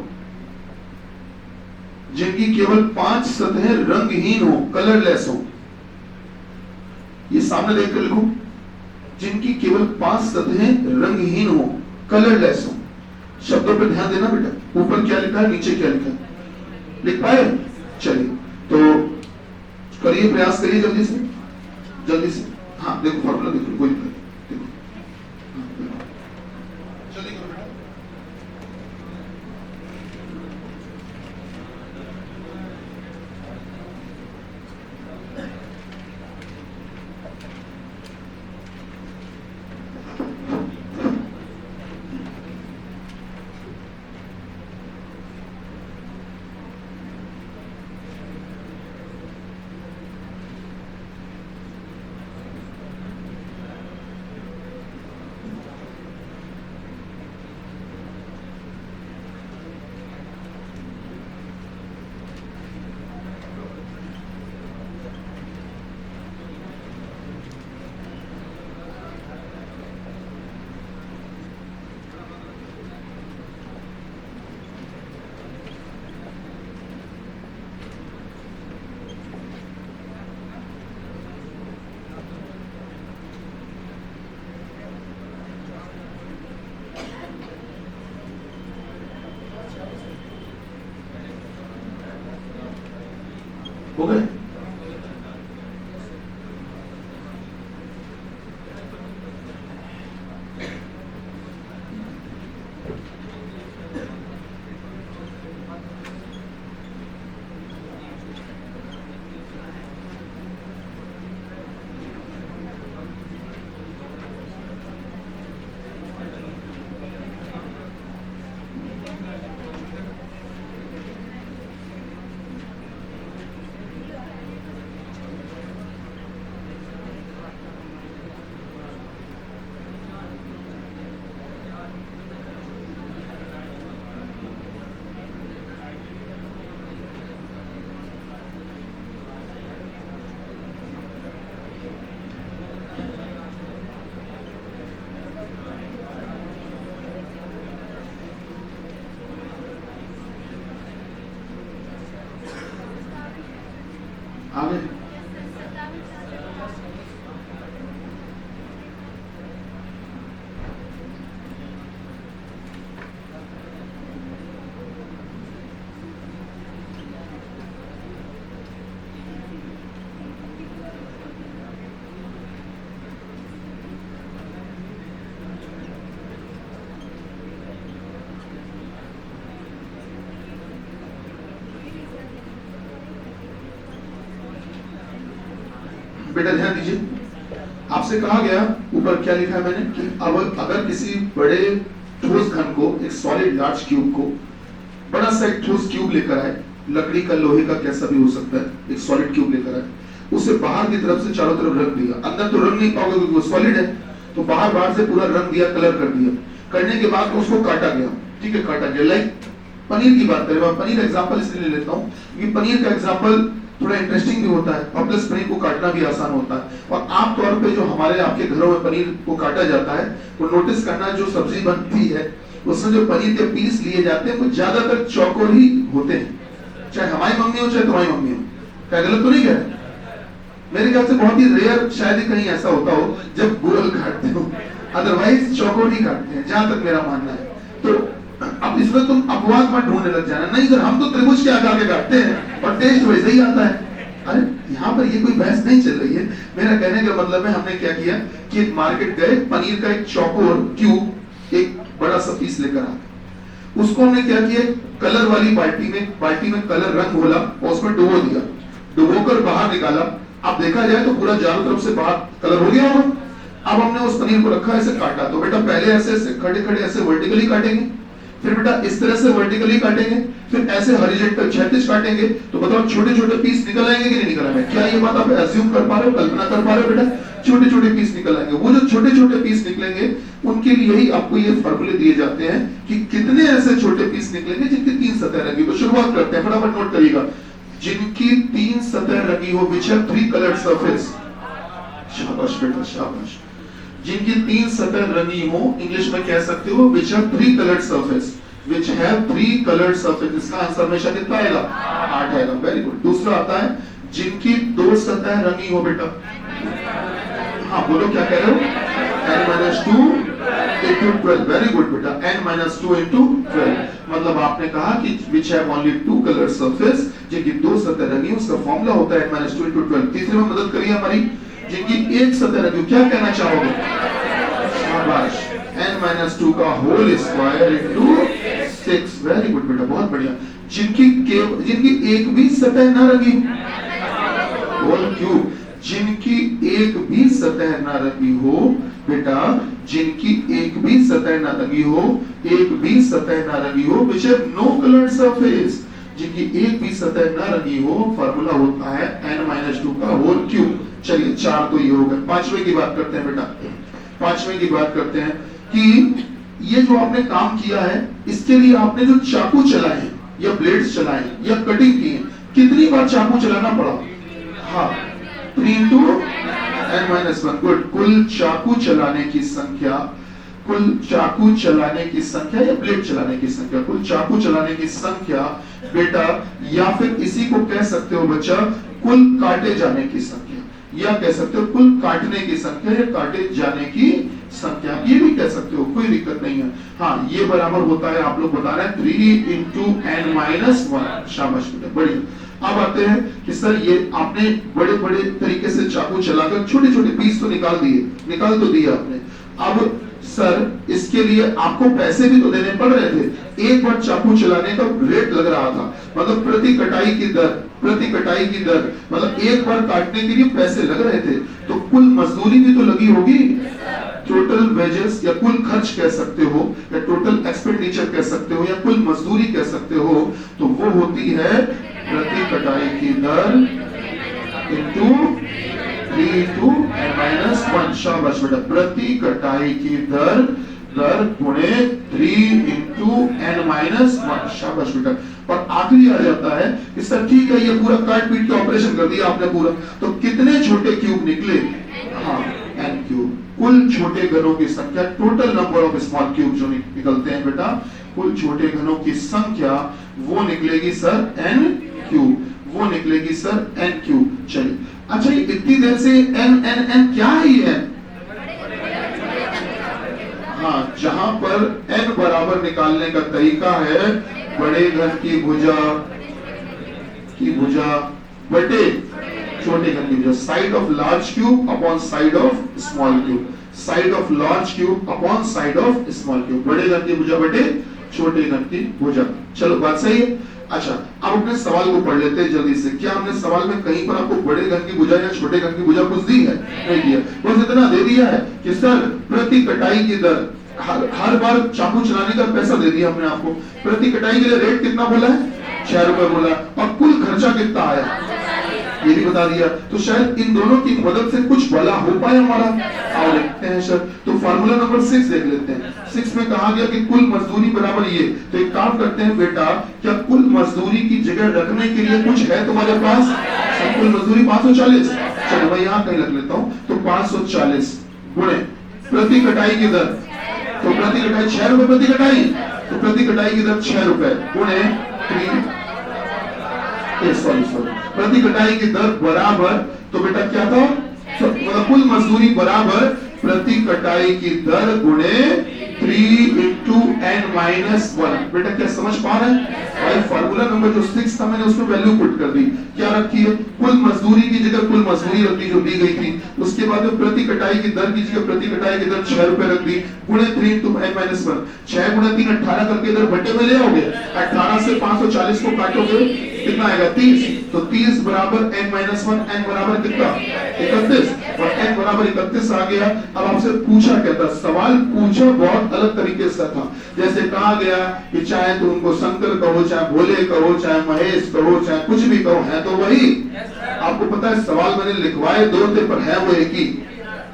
जिनकी केवल 5 सतहें रंगहीन हो, कलरलेस हो। ये सामने देखकर लिखो, जिनकी केवल 5 सतहें रंगहीन हो, कलरलेस हो। शब्दों पे ध्यान देना बेटा, ऊपर क्या लिखा है, नीचे क्या लिखा है, लिख पाए? चलिए तो करिए, प्रयास करिए जल्दी से। हाँ देखो फॉर्मूला देखो, कोई दिक्कत नहीं, देखो जल्दी करो बेटा। हो गए? आगे बेटा ध्यान दीजिए, आपसे कहा गया ऊपर क्या लिखा है मैंने कि अब अगर किसी बड़े ठोस घन को, एक सॉलिड लार्ज क्यूब को, बड़ा सा एक ठोस क्यूब लेकर आए, लकड़ी का, लोहे का, कैसा भी हो सकता है, एक सॉलिड क्यूब लेकर आए, उसे बाहर की तरफ से चारों तरफ रंग दिया, अंदर तो रंग नहीं पाओगे क्योंकि वो सॉलिड है, तो बाहर से पूरा रंग दिया, कलर कर दिया। करने के बाद उसको काटा गया, ठीक है, काटा गया। लाइक पनीर की बात करें, मैं पनीर एग्जाम्पल इसलिए लेता हूँ क्योंकि पनीर का एग्जाम्पल थोड़ा इंटरेस्टिंग भी होता है और प्लस पनीर को काटना भी आसान होता है। और आमतौर पे जो हमारे आपके घरों में पनीर को काटा जाता है, वो नोटिस करना, जो सब्जी बनती है उसमें जो पनीर के पीस लिए जाते हैं वो ज्यादातर चौकोर ही होते हैं, चाहे हमारी मम्मी हो चाहे तुम्हारी मम्मी हो। क्या गलत तो नहीं कह रहे? मेरे ख्याल से बहुत ही रेयर शायद ही कहीं ऐसा होता हो जब गोल काटते हो, अदरवाइज चौकोर ही काटते हैं, जहां तक मेरा मानना है। तो अब इसमें तुम अपवाद मत ढूंढने लग जाना, नहीं सर हम तो त्रिभुज के आकार के काटते हैं और टेस्ट वैसे ही आता है। अरे यहाँ पर ये कोई बहस नहीं चल रही है। मेरा कहने का मतलब है, हमने क्या किया कि मार्केट गए, पनीर का एक चौकोर क्यूब, एक बड़ा सा पीस लेकर आ, उसको हमने क्या किया, कलर वाली बाल्टी में कलर रंग घोला और उसमें डुबो दिया, डुबोकर बाहर निकाला। अब देखा जाए तो पूरा चारों तरफ से बाहर कलर हो गया होगा। अब हमने उस पनीर को रखा, ऐसे काटा, तो बेटा पहले ऐसे खड़े खड़े ऐसे वर्टिकली काटेंगे, फिर बेटा इस तरह से वर्टिकली काटेंगे, फिर ऐसे हॉरिजॉन्टल क्षैतिज काटेंगे। तो बताओ छोटे छोटे पीस निकल आएंगे कि नहीं निकल आएंगे? क्या ये बात आप अज्यूम कर पा रहे हो, कल्पना कर पा रहे हो बेटा? छोटे छोटे पीस निकल आएंगे। वो जो छोटे छोटे पीस निकलेंगे उनके लिए ही आपको ये फॉर्मूले दिए जाते हैं कि कितने ऐसे छोटे पीस निकलेंगे जिनकी 3 सतह रंगी। तो शुरुआत करते हैं, फटाफट नोट करिएगा। जिनकी 3 सतह रंगी हो, विच हैव 3 कलर्ड सरफेस। शाबाश बेटा शाबाश। जिनकी 3 सतह रंगी हो, इंग्लिश में कह सकते हो which have 3 coloured surface, which have 3 coloured surface. इसका आंसर हमेशा कितना आएगा? 8 आएगा। Very good. दूसरा आता है जिनकी 2 सतह रंगी हो बेटा। हाँ बोलो क्या कह रहे हो? n-2 into 12। वेरी गुड बेटा, n-2 into 12। मतलब आपने कहा कि which have only 2 colored surface, जिनकी 2 सतह रंगी, उसका फॉर्मूला होता है n-2 into 12। तीसरे में मदद करिए हमारी, जिनकी 1 सतह रंगी, क्या कहना चाहोगे? शाबाश, n-2 का whole square into 6। Very good बेटा, बहुत बढ़िया। जिनकी एक भी सतह ना रंगी, होल क्यूब। जिनकी एक भी सतह ना रंगी हो बेटा, जिनकी एक भी सतह ना रंगी हो, एक भी सतह ना रंगी हो, which have no colored surface। जिनकी एक भी सतह ना रंगी हो, फार्मूला होता है n-2 का होल क्यूब। चलिए 4 तो ये हो गए। 5वें की बात करते हैं बेटा। 5वें की बात करते हैं कि ये जो आपने काम किया है, इसके लिए आपने जो चाकू चलाए हैं या ब्लेड्स चलाए हैं या कटिंग की है, कितनी बार चाकू चलाना पड़ा? हाँ, 3 into n-1। गुड। कुल चाकू चलाने की संख्या, कुल चाकू चलाने की संख्या या ब्लेड चलाने की संख्या, कुल चाकू चलाने की संख्या बेटा, या फिर इसी को कह सकते हो बच्चा कुल काटे जाने की संख्या, या कह सकते हो कुल काटने की संख्या या काटे जाने की संख्या, ये भी कह सकते हो, कोई दिक्कत नहीं है। हाँ, ये बराबर होता है, आप लोग बता रहे हैं 3 into n-1। शाबाश बेटा, बढ़िया। अब आते हैं कि सर ये आपने बड़े बड़े तरीके से चाकू चलाकर छोटे छोटे पीस तो निकाल तो दिए आपने। अब सर इसके लिए आपको पैसे भी तो देने पड़ रहे थे। एक बार चाकू चलाने का रेट लग रहा था, मतलब प्रति कटाई की दर, मतलब एक बार काटने के लिए पैसे लग रहे थे, तो कुल मजदूरी भी तो लगी होगी। टोटल वेजेस या कुल खर्च कह सकते हो, या टोटल एक्सपेंडिचर कह सकते हो, या कुल मजदूरी कह सकते हो, तो वो होती है प्रति कटाई की दर इंटू 3 into n-1। शाबाश बेटा, प्रति कटाई की दर गुणे 3 into n-1। शाबाश बेटा। और आखिरी आ जाता है कि सर ठीक है, ये पूरा काट पीट के ऑपरेशन कर दिया आपने पूरा, तो कितने छोटे क्यूब निकले? हाँ, n क्यूब। कुल छोटे घनों की संख्या, total number of small cube जो निकलते हैं बेटा, कुल छोटे घनों की संख्या वो निकलेगी सर n क्यूब, वो निकलेगी सर n क्यूब। चलिए, अच्छा ये इतनी देर से n क्या है ये? हाँ, जहां पर n बराबर निकालने का तरीका है बड़े घन की भुजा बटे छोटे घन की भुजा, side of large cube upon side of small cube, side of large cube upon side of small cube, बड़े घन की भुजा बटे छोटे घन की भुजा। चलो बात सही है। अच्छा, अब अपने सवाल को पढ़ लेते हैं जल्दी से। क्या हमने सवाल में कहीं पर आपको बड़े घन की भुजा या छोटे घन की भुजा कुछ दी है? नहीं दिया। बस इतना दे दिया है कि सर प्रति कटाई की दर, हर बार चाकू चलाने का पैसा दे दिया हमने आपको। प्रति कटाई के लिए रेट कितना बोला है? 6 रुपए बोला, और कुल खर्चा कितना आया ये भी बता दिया। तो शायद इन दोनों की मदद से कुछ भला हो पाए हमारा। आओ देखते हैं सर। तो फार्मूला नंबर 6 देख लेते हैं। 6 में कहा गया कि कुल मजदूरी बराबर ये। तो एक काम करते हैं बेटा, क्या कुल मजदूरी की जगह रखने के लिए कुछ है तुम्हारे पास? कुल मजदूरी 540। चलो मैं यहाँ कहीं रख लेता हूँ। तो 540 गुणे प्रति कटाई की दर, तो प्रति कटाई 6 रुपए प्रति कटाई, तो प्रति कटाई की दर 6 रुपए गुणे प्रति कटाई की दर बराबर, तो बेटा क्या था? मतलब कुल मजदूरी बराबर प्रति कटाई की दर गुणे 3 into n-1। बेटा क्या समझ पा रहे हैं भाई? फार्मूला नंबर जो 6 था मैंने उसमें वैल्यू पुट कर दी। क्या रखी है? कुल मजदूरी की जगह कुल मजदूरी रख दी जो दी गई थी। उसके बाद में प्रति कटाई की दर की जगह प्रति कटाई की दर 6 रुपए रख दी गुणे 3 into n-1। 6 गुणे 3 18 करके इधर बटे में ले आओगे। 18 से 540 को काटोगे कितना आएगा? 30। तो 30 बराबर n-1, n बराबर कितना? 31, और n बराबर 31 आ गया। अब आपसे पूछा क्या था? सवाल पूछा बहुत अलग तरीके से था। जैसे कहा गया कि चाहे तो उनको शंकर कहो, चाहे भोले कहो, चाहे महेश कहो, चाहे कुछ भी कहो, है तो वही। आपको पता है सवाल मैंने लिखवाए 2 थे पर है वो एक ही।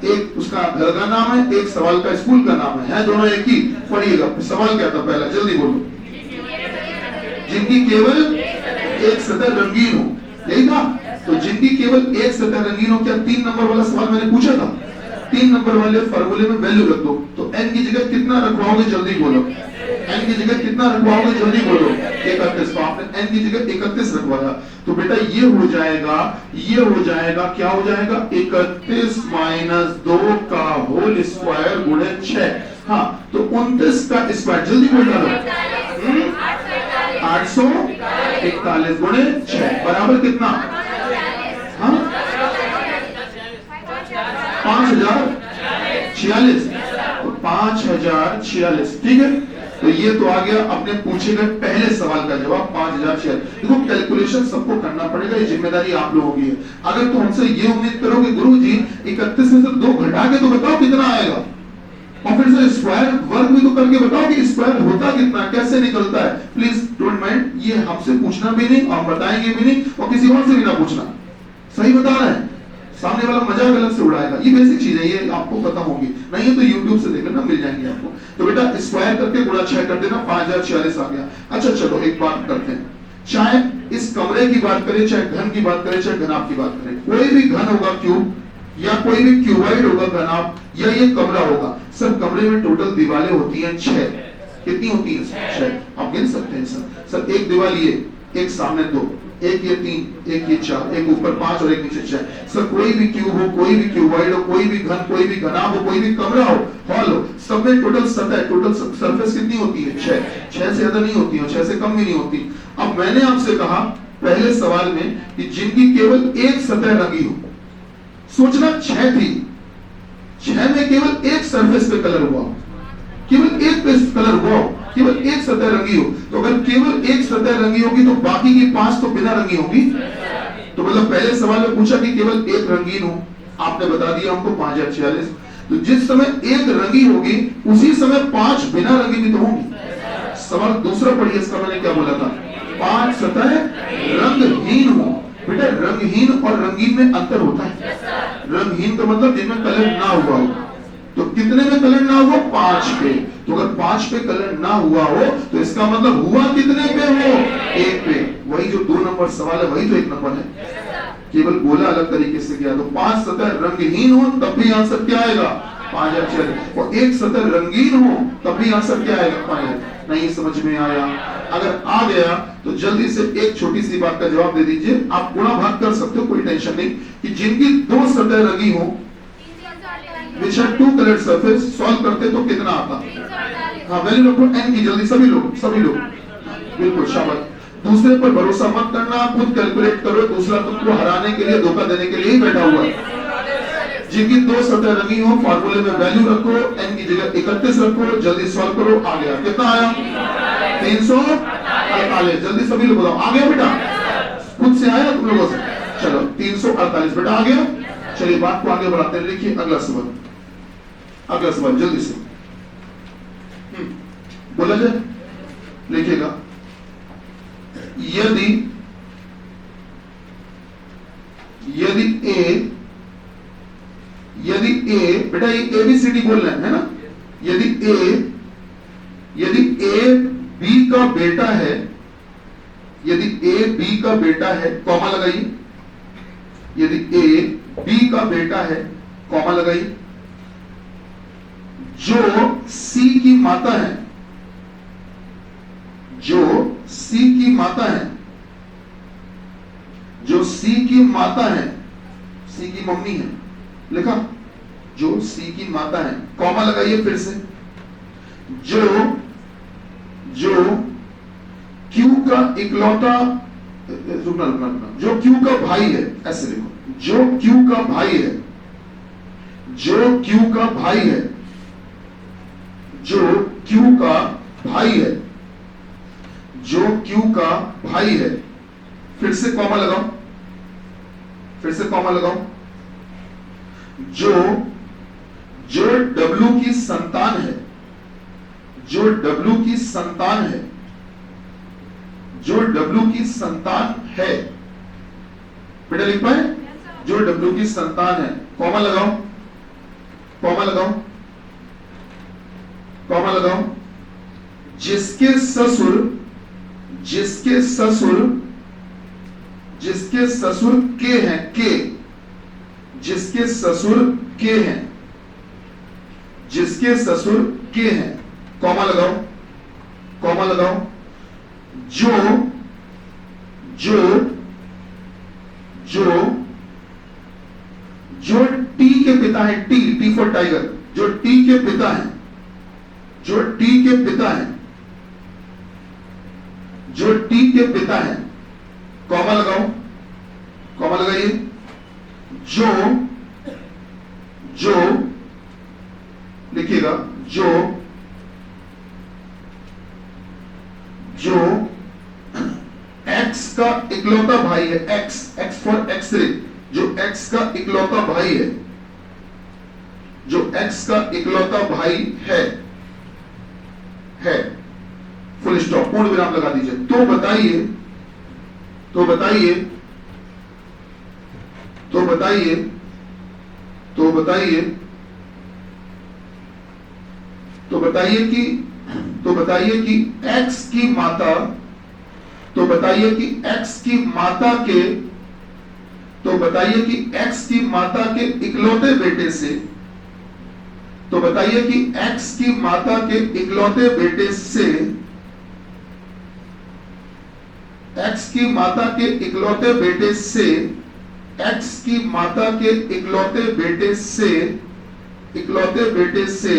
एक उसका घर का नाम है, एक सवाल का स्कूल का नाम है दोनों एक ही। पढ़िएगा, सवाल क्या था पहला, जल्दी बोलो। जिनकी केवल एक सतह रंगीन हो, यही था। तो जिनकी केवल एक सतह रंगीन हो, क्या 3 नंबर वाला सवाल मैंने पूछा था? 3 नंबर वाले फार्मूले में वैल्यू रख दो। तो n की जगह कितना रखवाओगे, जल्दी बोलो। n की जगह कितना रखवाओगे, जल्दी बोलो। 31। तो आपने n की जगह 31 रखवाया, तो बेटा ये हो जाएगा, क्या हो जाएगा? 31 माइनस 2 का होल स्क्वायर गुणे 6। हाँ, तो 29 का स्क्वायर, जल्दी बोल डालो। 841 गुणे 6 बराबर कितना? हाँ, 5046। तो 5046, ठीक है। तो ये तो आ गया अपने पूछे गए पहले सवाल का जवाब, 5046। देखो कैलकुलेशन सबको करना पड़ेगा, ये जिम्मेदारी आप लोगों की है। अगर तो हमसे ये उम्मीद करोगे गुरुजी 31 में से 2 घटा के तो बताओ कितना आएगा, और फिर से स्क्वायर वर्ग भी तो करके बताओ कि स्क्वायर होता कितना, कैसे निकलता है। प्लीज डोंट माइंड, ये हमसे पूछना भी नहीं और बताएंगे भी नहीं, और किसी और से भी ना पूछना। सही बता रहे हैं, सामने वाला मजाक अलग से उड़ाएगा। ये बेसिक चीज है, ये आपको पता होगी, नहीं है तो YouTube से देख लेना, मिल जाएंगे आपको। तो बेटा स्क्वायर करके गुणा 6 कर देना, 5046 आ गया। अच्छा चलो एक बात करते हैं, चाहे इस कमरे की बात करें, चाहे घन की बात करें, चाहे घनाभ की बात करें, कोई भी घन होगा क्यूब, या कोई भी क्यूबाइड होगा घनाभ, या ये कमरा होगा, सब कमरे में टोटल दीवारें होती हैं 6। कितनी होती है? 6। आप गिन सकते हैं सर। एक दीवार ये, एक सामने 2, एक ये 3, एक ये 4, एक ऊपर 5 और एक नीचे 6। सर कोई भी क्यूब हो, कोई भी क्यूबाइड हो, कोई भी घन, कोई भी घनाभ हो, कोई भी कमरा हो, हॉल हो, सब में टोटल सतह, टोटल सरफेस कितनी होती है? 6। 6 से ज्यादा नहीं होती है, 6 से कम भी नहीं होती। अब मैंने आपसे कहा पहले सवाल में कि जिनकी केवल एक सतह रंगी हो, सोचना 6 थी, 6 में केवल एक सरफेस पे कलर हुआ, केवल एक पे कलर हुआ, केवल एक सतह रंगी हो। तो अगर केवल एक सतह रंगी होगी तो बाकी की 5 तो बिना रंगी होगी। तो मतलब पहले सवाल में पूछा कि केवल एक रंगीन हो, आपने बता दिया हमको 5046। तो जिस समय एक रंगी होगी उसी समय 5 बिना रंगी भी तो होंगी। सवाल दूसरा पढ़िए, इसका मैंने क्या बोला था? 5 सतह रंगहीन हो। बेटा रंगहीन और रंगीन में अंतर होता है। रंगहीन का मतलब जिनमें कलर ना हुआ हो। तो कितने में कलर ना हुआ? 5 पे। तो अगर 5 पे कलर ना हुआ हो तो इसका मतलब हुआ कितने पे हो? 1 पे। वही जो 2 नंबर सवाल है वही तो 1 नंबर है, केवल बोला अलग तरीके से किया। तो 5 सतह रंगहीन हो तब भी आंसर क्या आएगा? 5046। और 1 सतह रंगीन हो तब भी आंसर क्या आएगा? 5000। नहीं समझ में आया? अगर आ गया तो जल्दी से एक छोटी सी बात का जवाब दे दीजिए। आप गुणा भाग कर सकते हो, कोई टेंशन नहीं। कि जिनकी 2 सतह रंगी हो, which had 2 colored surface, solve करते तो कितना आता? हाँ वैल्यू रखो n की, जल्दी सभी लोग बिल्कुल शाबाश। दूसरे पर भरोसा मत करना, खुद कैलकुलेट करो। दूसरा तुमको हराने के लिए, धोखा देने के लिए ही बैठा हुआ है। जिनकी 2 सतह रंगी हो, फार्मूले में वैल्यू रखो, n की जगह 31 रखो, जल्दी सॉल्व करो। आ गया, कितना आया? 348। जल्दी सभी लोग बताओ, आ गया बेटा? खुद से आया तुम लोगों से? चलो 348 बेटा आ गया। चलिए बात को आगे बढ़ाते हैं, लिखिए अगला सवाल जल्दी से बोला जाए, लिखिएगा। यदि ए बेटा, ये ABCD बोल रहे हैं ना, यदि ए बी का बेटा है, यदि ए बी का बेटा है, कॉमा लगाइए। यदि ए बी का बेटा है, कॉमा लगाइए, जो सी की माता है, जो सी की माता है, जो सी की माता है, सी की मम्मी है, लिखा, जो सी की माता है, कॉमा लगाइए फिर से। जो क्यू का इकलौता, रुकना, जो क्यू का भाई है, ऐसे लिखो, जो क्यू का भाई है, जो क्यू का भाई है, जो क्यू का भाई है, जो क्यू का भाई है, फिर से कॉमा लगाओ, फिर से कॉमा लगाओ। जो डब्ल्यू की संतान है, जो डब्ल्यू की संतान है, जो डब्ल्यू की संतान है, बेटा लिख पाए? जो डब्ल्यू की संतान है, कॉमा लगाओ। कॉमा लगाओ, कॉमा लगाओ। जिसके ससुर, जिसके ससुर, जिसके ससुर के हैं, के, जिसके ससुर के हैं, जिसके ससुर के हैं, कॉमा लगाओ, कॉमा लगाओ। जो जो जो जो टी के पिता है, टी, टी फॉर टाइगर, जो टी के पिता है, जो टी के पिता है, जो टी के पिता है, कॉमा लगाओ, कॉमा लगाइए। जो जो लिखिएगा, जो जो एक्स का इकलौता भाई है, एक्स, एक्स फॉर एक्सरे, जो एक्स का इकलौता भाई है, जो एक्स का इकलौता भाई है, फुल स्टॉप, पूर्ण विराम लगा दीजिए। तो बताइए, तो बताइए, तो बताइए, तो बताइए, तो बताइए कि, तो बताइए कि एक्स की माता, तो बताइए कि एक्स की माता के, तो बताइए कि एक्स की माता के इकलौते बेटे से, तो बताइए कि एक्स की माता के इकलौते बेटे से, एक्स की माता के इकलौते बेटे से, एक्स की माता के इकलौते बेटे से, इकलौते बेटे से,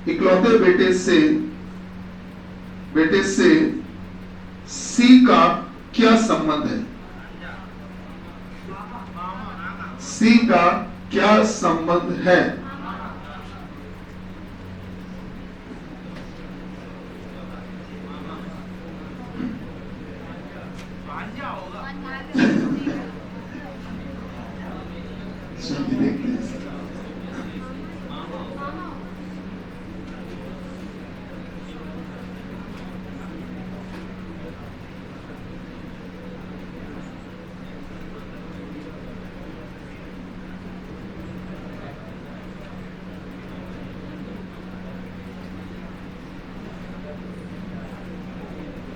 इकलौते बेटे से, बेटे से सी का क्या संबंध है? सी का क्या संबंध है?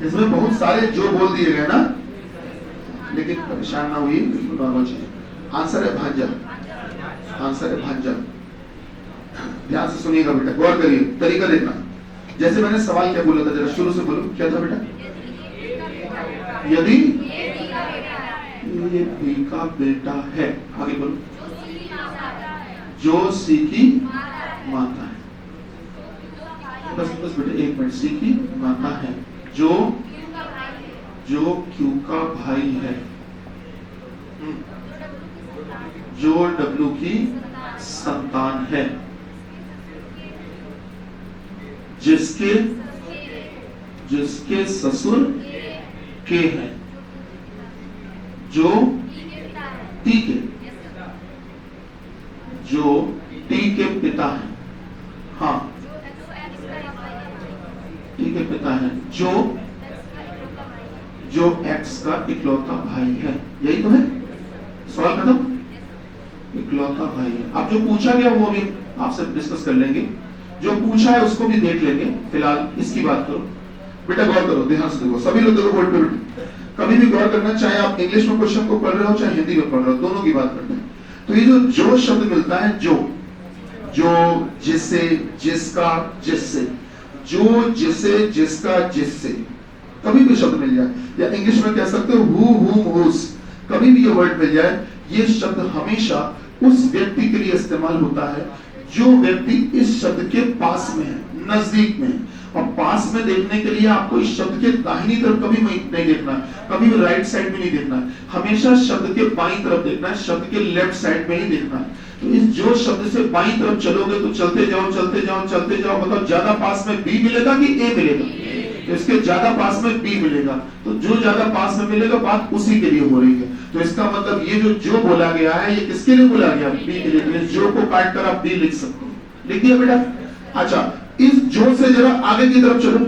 इसमें बहुत सारे जो बोल दिए गए ना, लेकिन परेशान ना हुई, बिल्कुल नॉर्मल चीज। आंसर है भांजा, आंसर है भांजा। ध्यान से सुनिएगा बेटा, गौर करिए, तरीका देखना। जैसे मैंने सवाल क्या बोला था, जरा शुरू से बोलो, क्या था बेटा? यदि ये बी का बेटा है, आगे बोलो, जो सी की माता है। बस बस बेटा एक मिनट, सी की माता है, जो क्यू का भाई है, जो डब्ल्यू की संतान है, जिसके ससुर के हैं, जो टी के, जो टी के पिता है, हाँ टी के पिता है, जो एक्स का इकलौता भाई है। यही तो है, सवाल खत्म। इकलौता भाई है। अब जो पूछा गया वो भी आपसे डिस्कस कर लेंगे, जो पूछा है उसको भी देख लेंगे। फिलहाल इसकी बात करो बेटा, गौर करो, ध्यान से देखो, सभी लोग देखो बोर्ड पे बेटा, कभी भी गौर करना, चाहे आप इंग्लिश में क्वेश्चन को पढ़ रहे हो चाहे हिंदी में पढ़ रहे हो, दोनों की बात करते हैं। तो ये जो शब्द मिलता है, जो जिसे, जिसका, जिससे, जो जिसे, जिसका, जिससे, कभी भी शब्द मिल जाए, या इंग्लिश में कह सकते हो हु, whom, whose, कभी भी ये वर्ड मिल जाए, ये शब्द हमेशा उस व्यक्ति के लिए इस्तेमाल होता है जो व्यक्ति इस शब्द के पास में है, नजदीक में है। और पास में देखने के लिए आपको इस शब्द के दाहिनी तरफ कभी नहीं देखना है, कभी भी राइट साइड में नहीं देखना है, हमेशा शब्द के बाईं तरफ देखना है, शब्द के लेफ्ट साइड में ही देखना है। तो इस जो शब्द से बाईं तरफ चलोगे तो चलते जाओ चलते जाओ चलते जाओ, मतलब ज्यादा पास में बी मिलेगा कि ए मिलेगा? तो इसके ज्यादा पास में बी मिलेगा, तो जो ज्यादा पास में मिलेगा बात उसी के लिए हो रही है। तो इसका मतलब ये जो बोला गया है ये किसके लिए बोला गया? बी के लिए। जो को काट कर आप बी लिख सकते हो, लिख दिया बेटा? अच्छा, इस जो से जरा आगे की तरफ चलो,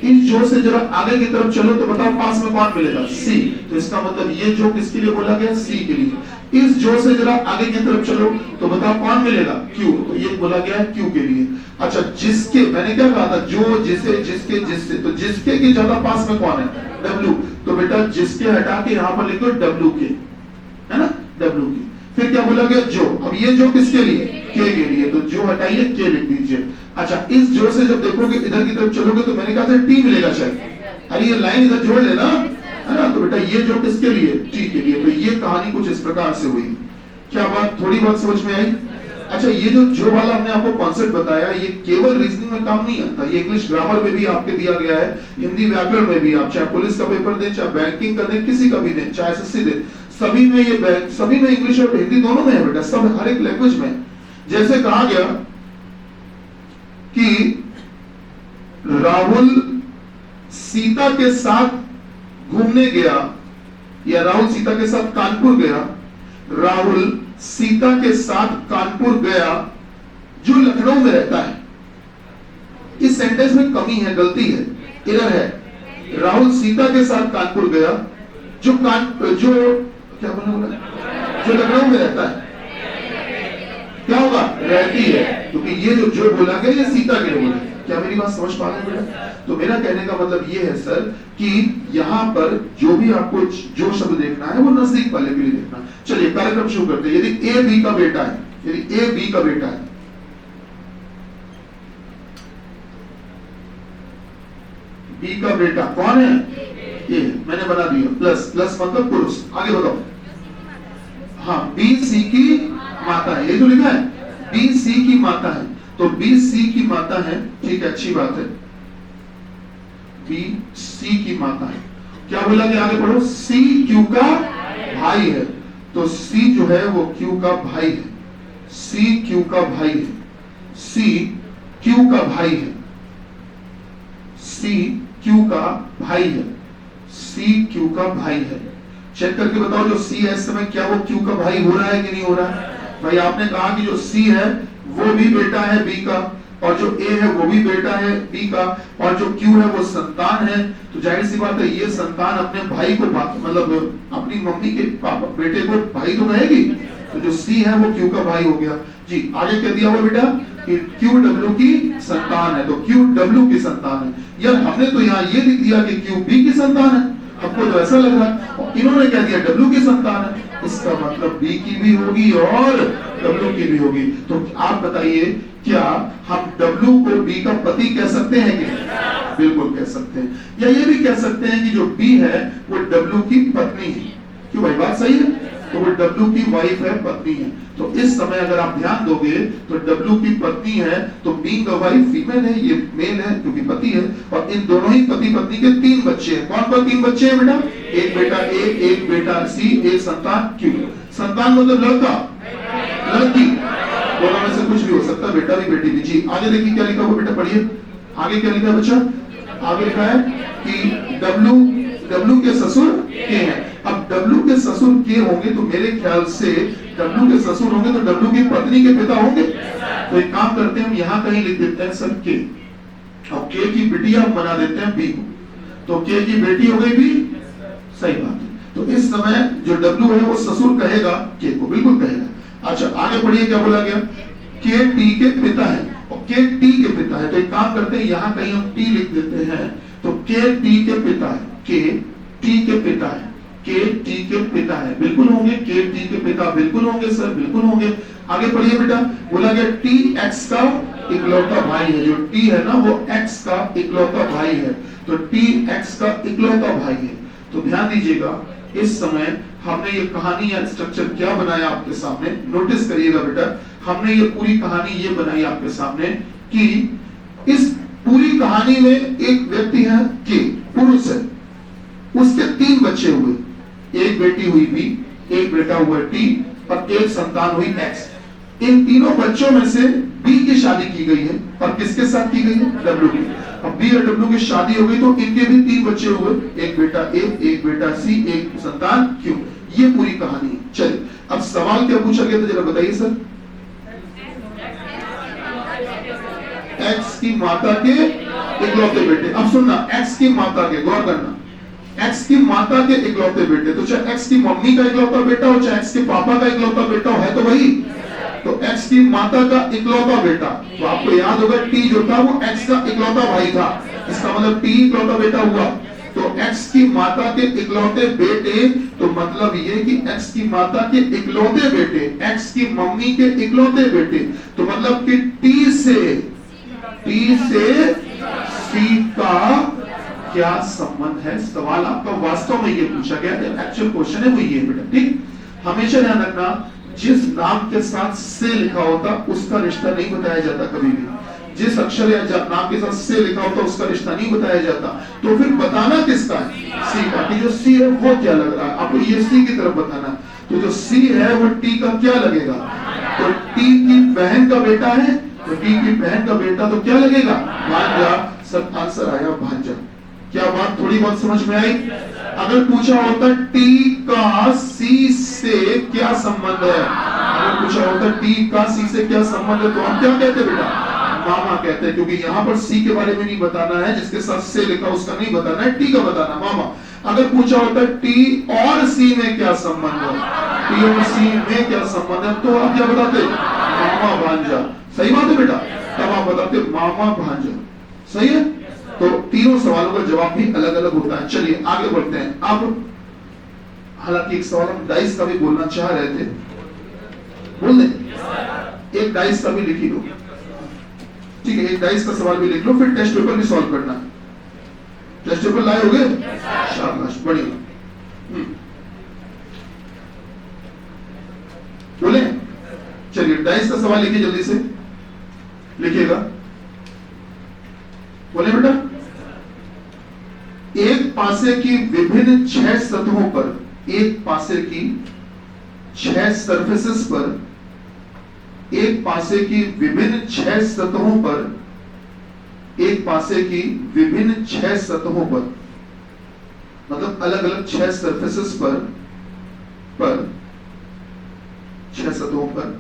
इस जो से जरा आगे की तरफ चलो तो बताओ पास में कौन मिलेगा, सी। तो इसका मतलब ये जो किसके लिए बोला गया, सी के लिए। इस जो से जरा आगे की तरफ चलो तो बताओ कौन मिलेगा, क्यू। तो ये बोला गया है क्यू के लिए। अच्छा, जिसके, मैंने क्या कहा था, जो, जिसे, जिसके, जिससे, तो जिसके के ज्यादा पास में कौन है, डब्ल्यू। तो बेटा जिसके हटा के यहाँ पर लिखो डब्ल्यू के, है ना, डब्ल्यू की। फिर क्या बोला गया, जो। अब ये जो किसके लिए, के के लिए, तो जो हटाइए के लिख दीजिए। अच्छा, इस जो से जब देखोगे इधर की तरफ चलोगे तो मैंने कहा था टी मिलेगा शायद, अरे ये लाइन इधर जोड़ लेना, है ना। तो बेटा ये जो किसके लिए, टी के लिए। तो ये कहानी कुछ इस प्रकार से हुई। क्या बात, थोड़ी बात समझ में आई। अच्छा, ये जो वाला हमने आपको कॉन्सेप्ट बताया, ये केवल रीजनिंग में काम नहीं आता, ये इंग्लिश ग्रामर में भी आपके दिया गया है, हिंदी व्याकरण में भी। आप चाहे पुलिस का पेपर दें, चाहे बैंकिंग का दें, किसी का भी दें, चाहे एसएससी दें, सभी में ये, सभी में इंग्लिश और हिंदी दोनों में है बेटा, सब हर एक लैंग्वेज में। जैसे कहा गया कि राहुल सीता के साथ घूमने गया, या राहुल सीता के साथ कानपुर गया, राहुल सीता के साथ कानपुर गया जो लखनऊ में रहता है। इस सेंटेंस में कमी है, गलती है, एरर है। राहुल सीता के साथ कानपुर गया जो क्या बोला, जो लखनऊ में रहता है। क्या होगा, रहती है, क्योंकि ये जो बोला गया ये सीता के लिए बोला। क्या मेरी बात समझ पा रहे हैं बेटा। तो मेरा कहने का मतलब ये है सर कि यहाँ पर जो भी आपको जो शब्द देखना है वो नजदीक वाले के लिए देखना। चलिए कार्यक्रम शुरू करते हैं। यदि ए बी का बेटा है, यदि ए बी का बेटा है, बी का बेटा कौन है, ए, मैंने बना दिया प्लस, प्लस मतलब पुरुष। आगे बताओ। हाँ, बी सी की माता है, ये जो लिखा है बी सी की माता है, तो बी सी की माता है, ठीक है, अच्छी बात है, बी सी की माता है। क्या बोला गया, आगे पढ़ो। सी क्यू का भाई है, तो सी जो है वो क्यू का भाई है, सी क्यू का भाई है, सी क्यू का भाई है, सी क्यू का भाई है, सी क्यू का भाई है। चेक करके बताओ जो सी है इस समय क्या वो क्यू का भाई हो रहा है कि नहीं हो रहा है। भाई आपने कहा कि जो सी है वो भी बेटा है बी का, और जो ए है वो भी बेटा है बी का, और जो क्यू है वो संतान है। तो जाहिर सी बात है ये संतान अपने भाई को, मतलब अपनी मम्मी के पापा बेटे को भाई तो कहेगी। तो जो सी है वो क्यू का भाई हो गया। जी आगे क्या दिया हुआ बेटा कि क्यू डब्ल्यू की संतान है, तो क्यू डब्ल्यू की संतान है। यार हमने तो यहाँ ये लिख दिया कि क्यू बी की संतान है, आपको तो ऐसा लग रहा है, और इन्होंने कह दिया डब्ल्यू की संतान है। इसका मतलब बी की भी होगी और डब्ल्यू की भी होगी। तो आप बताइए क्या हम डब्ल्यू को बी का पति कह सकते हैं कि? बिल्कुल कह सकते हैं। या ये भी कह सकते हैं कि जो बी है वो डब्ल्यू की पत्नी है। क्यों भाई, बात सही है? तो वो डब्ल्यू की वाइफ है, पत्नी है। तो इस समय अगर आप ध्यान दोगे तो डब्ल्यू की पत्नी है, तो बीइंग अ वाइफ फीमेल है, ये मेल है क्योंकि पति है, और इन दोनों ही पति पत्नी के 3 बच्चे हैं। कौन कौन 3 बच्चे हैं बेटा? एक बेटा ए, एक बेटा सी, एक संतान क्यू। संतान मतलब लड़का, लड़की, दोनों में से कुछ भी हो सकता है, बेटा भी बेटी भी। जी आगे देखिए क्या लिखा हुआ बेटा, पढ़िए आगे क्या लिखा है बच्चा। आगे लिखा है कि डब्ल्यू के ससुर के हैं। अब डब्ल्यू के ससुर के होंगे तो मेरे ख्याल से डब्ल्यू के ससुर होंगे तो डब्ल्यू की पत्नी के पिता होंगे। तो एक काम करते हैं हम यहाँ कहीं लिख देते हैं सर के, और के की बिटिया हम बना देते हैं बी को, तो के की बेटी हो गई बी। सही बात है। तो इस समय जो डब्ल्यू है वो ससुर कहेगा के को, बिल्कुल कहेगा। अच्छा आगे पढ़िए क्या बोला गया, के टी के पिता है, और के टी के पिता है। तो एक काम करते हैं यहाँ कहीं हम टी लिख देते हैं, तो के टी के पिता है, के टी के पिता है, के टी के पिता है, बिल्कुल होंगे। के टी के पिता बिल्कुल होंगे सर, बिल्कुल होंगे। आगे पढ़िए बेटा, बोला गया टी एक्स का इकलौता भाई है। जो टी है ना वो एक्स का इकलौता भाई है, तो टी एक्स का इकलौता भाई है। तो ध्यान दीजिएगा इस समय हमने ये कहानी या स्ट्रक्चर क्या बनाया आपके सामने, नोटिस करिएगा बेटा। हमने ये पूरी कहानी ये बनाई आपके सामने कि इस पूरी कहानी में एक व्यक्ति है के, पुरुष है, उसके 3 बच्चे हुए, एक बेटी हुई बी, एक बेटा हुआ टी, और एक संतान हुई एक्स। इन तीनों बच्चों में से बी की शादी की गई है, और किसके साथ की गई है? डब्ल्यू की। अब बी और डब्ल्यू की शादी हो गई तो इनके भी 3 बच्चे हुए, एक बेटा ए, एक बेटा सी, एक संतान क्यू। ये पूरी कहानी है। चलिए अब सवाल क्या पूछा गया था जरा बताइए सर। एक्स की माता के इकलौते बेटे। अब सुनना, एक्स की माता के, गौर करना, एक्स की माता के इकलौते बेटे, तो चाहे एक्स की मम्मी का इकलौता बेटा हो, चाहे एक्स के पापा का इकलौता बेटा हो, है तो वही। तो एक्स की माता का इकलौता बेटा, तो आपको याद होगा टी जो था वो एक्स का इकलौता भाई था, इसका मतलब टी इकलौता बेटा हुआ। तो एक्स की माता के इकलौते बेटे, तो मतलब ये कि एक्स की माता के इकलौते बेटे, एक्स की मम्मी के इकलौते बेटे, तो मतलब कि टी से सी का क्या संबंध है। सवाल आपका वास्तव में ये पूछा गया, एक्चुअल क्वेश्चन है वो ये बेटा, ठीक। हमेशा ध्यान रखना, जिस नाम के साथ से लिखा होता उसका रिश्ता नहीं बताया जाता कभी भी, जिस अक्षर या नाम के साथ से लिखा होता उसका रिश्ता नहीं बताया जाता। तो फिर बताना किसका है, सी का, कि जो सी है वो क्या लग रहा है आपको, ये सी की तरफ बताना। तो जो सी है वो टी का क्या लगेगा, तो टी की बहन का बेटा है, तो टी की बहन का बेटा तो क्या लगेगा, भांजा। सब आंसर आया भांजा। क्या बात थोड़ी बहुत समझ में आई। अगर पूछा होता टी का सी से क्या संबंध है, अगर पूछा होता टी का सी से क्या संबंध है, तो हम क्या कहते बेटा, मामा कहते हैं, क्योंकि यहाँ पर सी के बारे में नहीं बताना है, जिसके साथ से लिखा उसका नहीं बताना है, टी का बताना मामा। अगर पूछा होता टी और सी में क्या संबंध है, टी और सी में क्या संबंध है, तो आप क्या बताते, मामा भांजा। सही बात है बेटा, तब आप बताते मामा भांजा। सही है। तो तीनों सवालों का जवाब भी अलग अलग होता है। चलिए आगे बढ़ते हैं। अब हालांकि एक सवाल हम डाइस का भी बोलना चाह रहे थे, बोल दें, एक डाइस का भी लिख ही लो, ठीक है, एक डाइस का सवाल भी लिख लो, फिर टेस्ट पेपर भी सॉल्व करना। टेस्ट पेपर लाए होगे, शाबाश, बढ़िया। बोले, चलिए डाइस का सवाल लिखिए, जल्दी से लिखिएगा। बोले बेटा, एक पासे की विभिन्न 6 सतहों पर, एक पासे की 6 सरफेसेस पर, एक पासे की विभिन्न 6 सतहों पर, एक पासे की विभिन्न 6 सतहों पर, मतलब अलग अलग 6 सरफेसेस पर 6 सतहों पर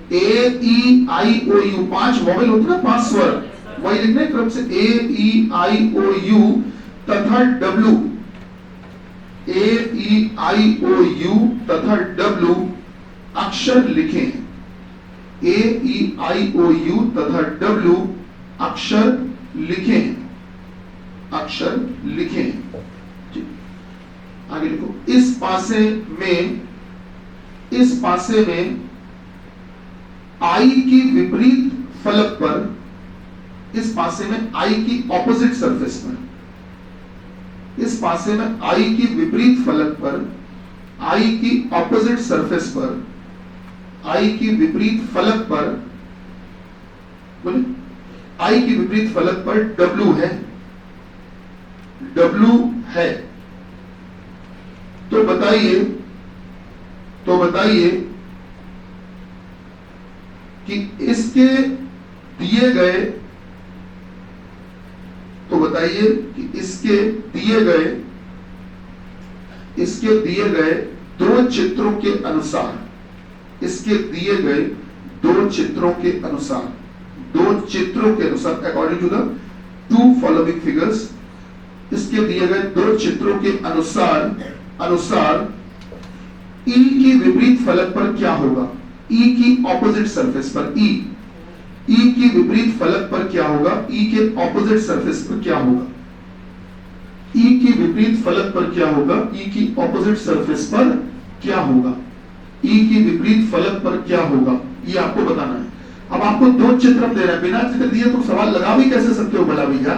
A-E-I-O-U 5 वॉवेल होते ना, 5 स्वर, वही लिखना है क्रम से, A-E-I-O-U तथा W, A-E-I-O-U तथा W अक्षर लिखें। A-E-I-O-U तथा W अक्षर लिखें, अक्षर लिखें। आगे लिखो, इस पासे में आई की विपरीत फलक पर, इस पासे में आई की ऑपोजिट सरफेस पर, इस पासे में आई की विपरीत फलक पर, आई की ऑपोजिट सरफेस पर, आई की विपरीत फलक पर, बोले, आई की विपरीत फलक पर W है, W है। तो बताइए कि इसके दिए गए, तो बताइए कि इसके दिए गए 2 चित्रों के अनुसार, इसके दिए गए 2 चित्रों के अनुसार, 2 चित्रों के अनुसार, according to the 2 following figures, इसके दिए गए 2 चित्रों के अनुसार E की विपरीत फलक पर क्या होगा, E की ऑपोजिट सरफेस पर, E की विपरीत फलक पर क्या होगा, E के ऑपोजिट सरफेस पर क्या होगा, E की विपरीत फलक पर क्या होगा, E की ऑपोजिट सरफेस पर क्या होगा, E की विपरीत फलक पर क्या होगा, ये आपको बताना है। अब आपको 2 चित्र दे रहा है, बिना चित्र दिए तो सवाल लगा भी कैसे सकते हो भला भैया,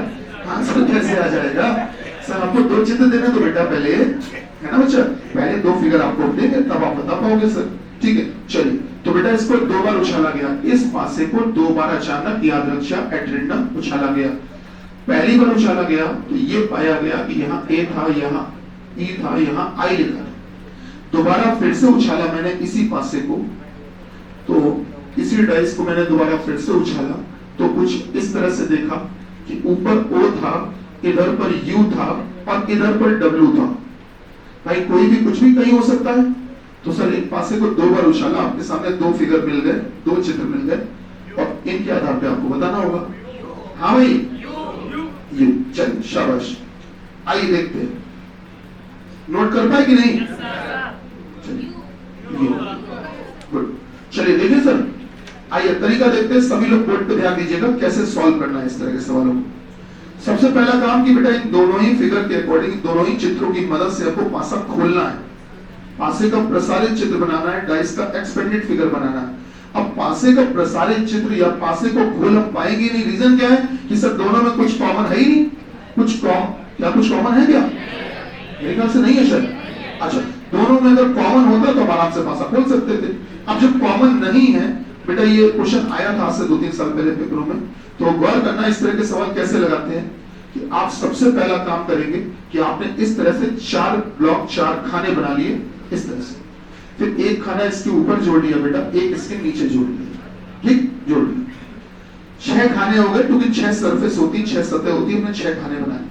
आंसर कैसे आ जाएगा। सर आपको 2 चित्र देने तो बेटा पहले, है ना बच्चा, पहले 2 फिगर आपको देंगे तब आप बता पाओगे सर, ठीक है। चलिए, तो बेटा इसको 2 बार उछाला गया, इस पासे को 2 बार अचानक, याद रक्षा, एड्रेंडम उछाला गया। पहली बार उछाला गया तो ये पाया गया कि यहाँ A था, यहाँ E था, यहाँ I लिखा था। दोबारा फिर से उछाला मैंने इसी पासे को, तो इसी डाइस को मैंने दोबारा फिर से उछाला, तो कुछ इस तरह से देखा कि ऊपर O था, इधर पर U था और इधर पर W था। भाई कोई भी कुछ भी कहीं हो सकता है, तो सर एक पासे को 2 बार उछाला, आपके सामने 2 फिगर मिल गए, 2 चित्र मिल गए, और इनके आधार पे आपको बताना होगा। हाँ भाई, यू, चलिए शाबाश। आइए देखते हैं, नोट कर पाए कि नहीं? चलिए गुड, चलिए देखिए सर, आइए तरीका देखते हैं। सभी लोग बोर्ड पे ध्यान दीजिएगा कैसे सॉल्व करना है इस तरह के सवालों को। सबसे पहला काम कि बेटा इन दोनों ही फिगर के अकॉर्डिंग, दोनों ही चित्रों की मदद से आपको पासा खोलना है। पासे का प्रसारित चित्र बनाना है, डाइस का एक्सपेंडेड फिगर बनाना है। अब पासे का प्रसारित चित्र या पासे को खोल हम पाएंगे नहीं। रीजन क्या है कि सर दोनों में कुछ कॉमन है ही नहीं। कुछ कॉमन है क्या? मेरे ख्याल से नहीं है सर। अच्छा, दोनों में अगर कॉमन होता तो हम आराम से पासा खोल सकते थे। अब जब कॉमन नहीं है बेटा, ये क्वेश्चन आया था आज से 2-3 साल पहले पेपरों में, तो गौर करना इस तरह के सवाल कैसे लगाते हैं कि आप सबसे पहला काम करेंगे कि आपने इस तरह से 4 ब्लॉक, 4 खाने बना लिए इस तरह से। फिर एक खाना इसके ऊपर जोड़ लिया बेटा, एक इसके नीचे जोड़ लिया, ठीक, जोड़ लिया। 6 खाने हो गए, क्योंकि 6 सरफेस होती, 6 सतह होती, हमने 6 खाने बनाए।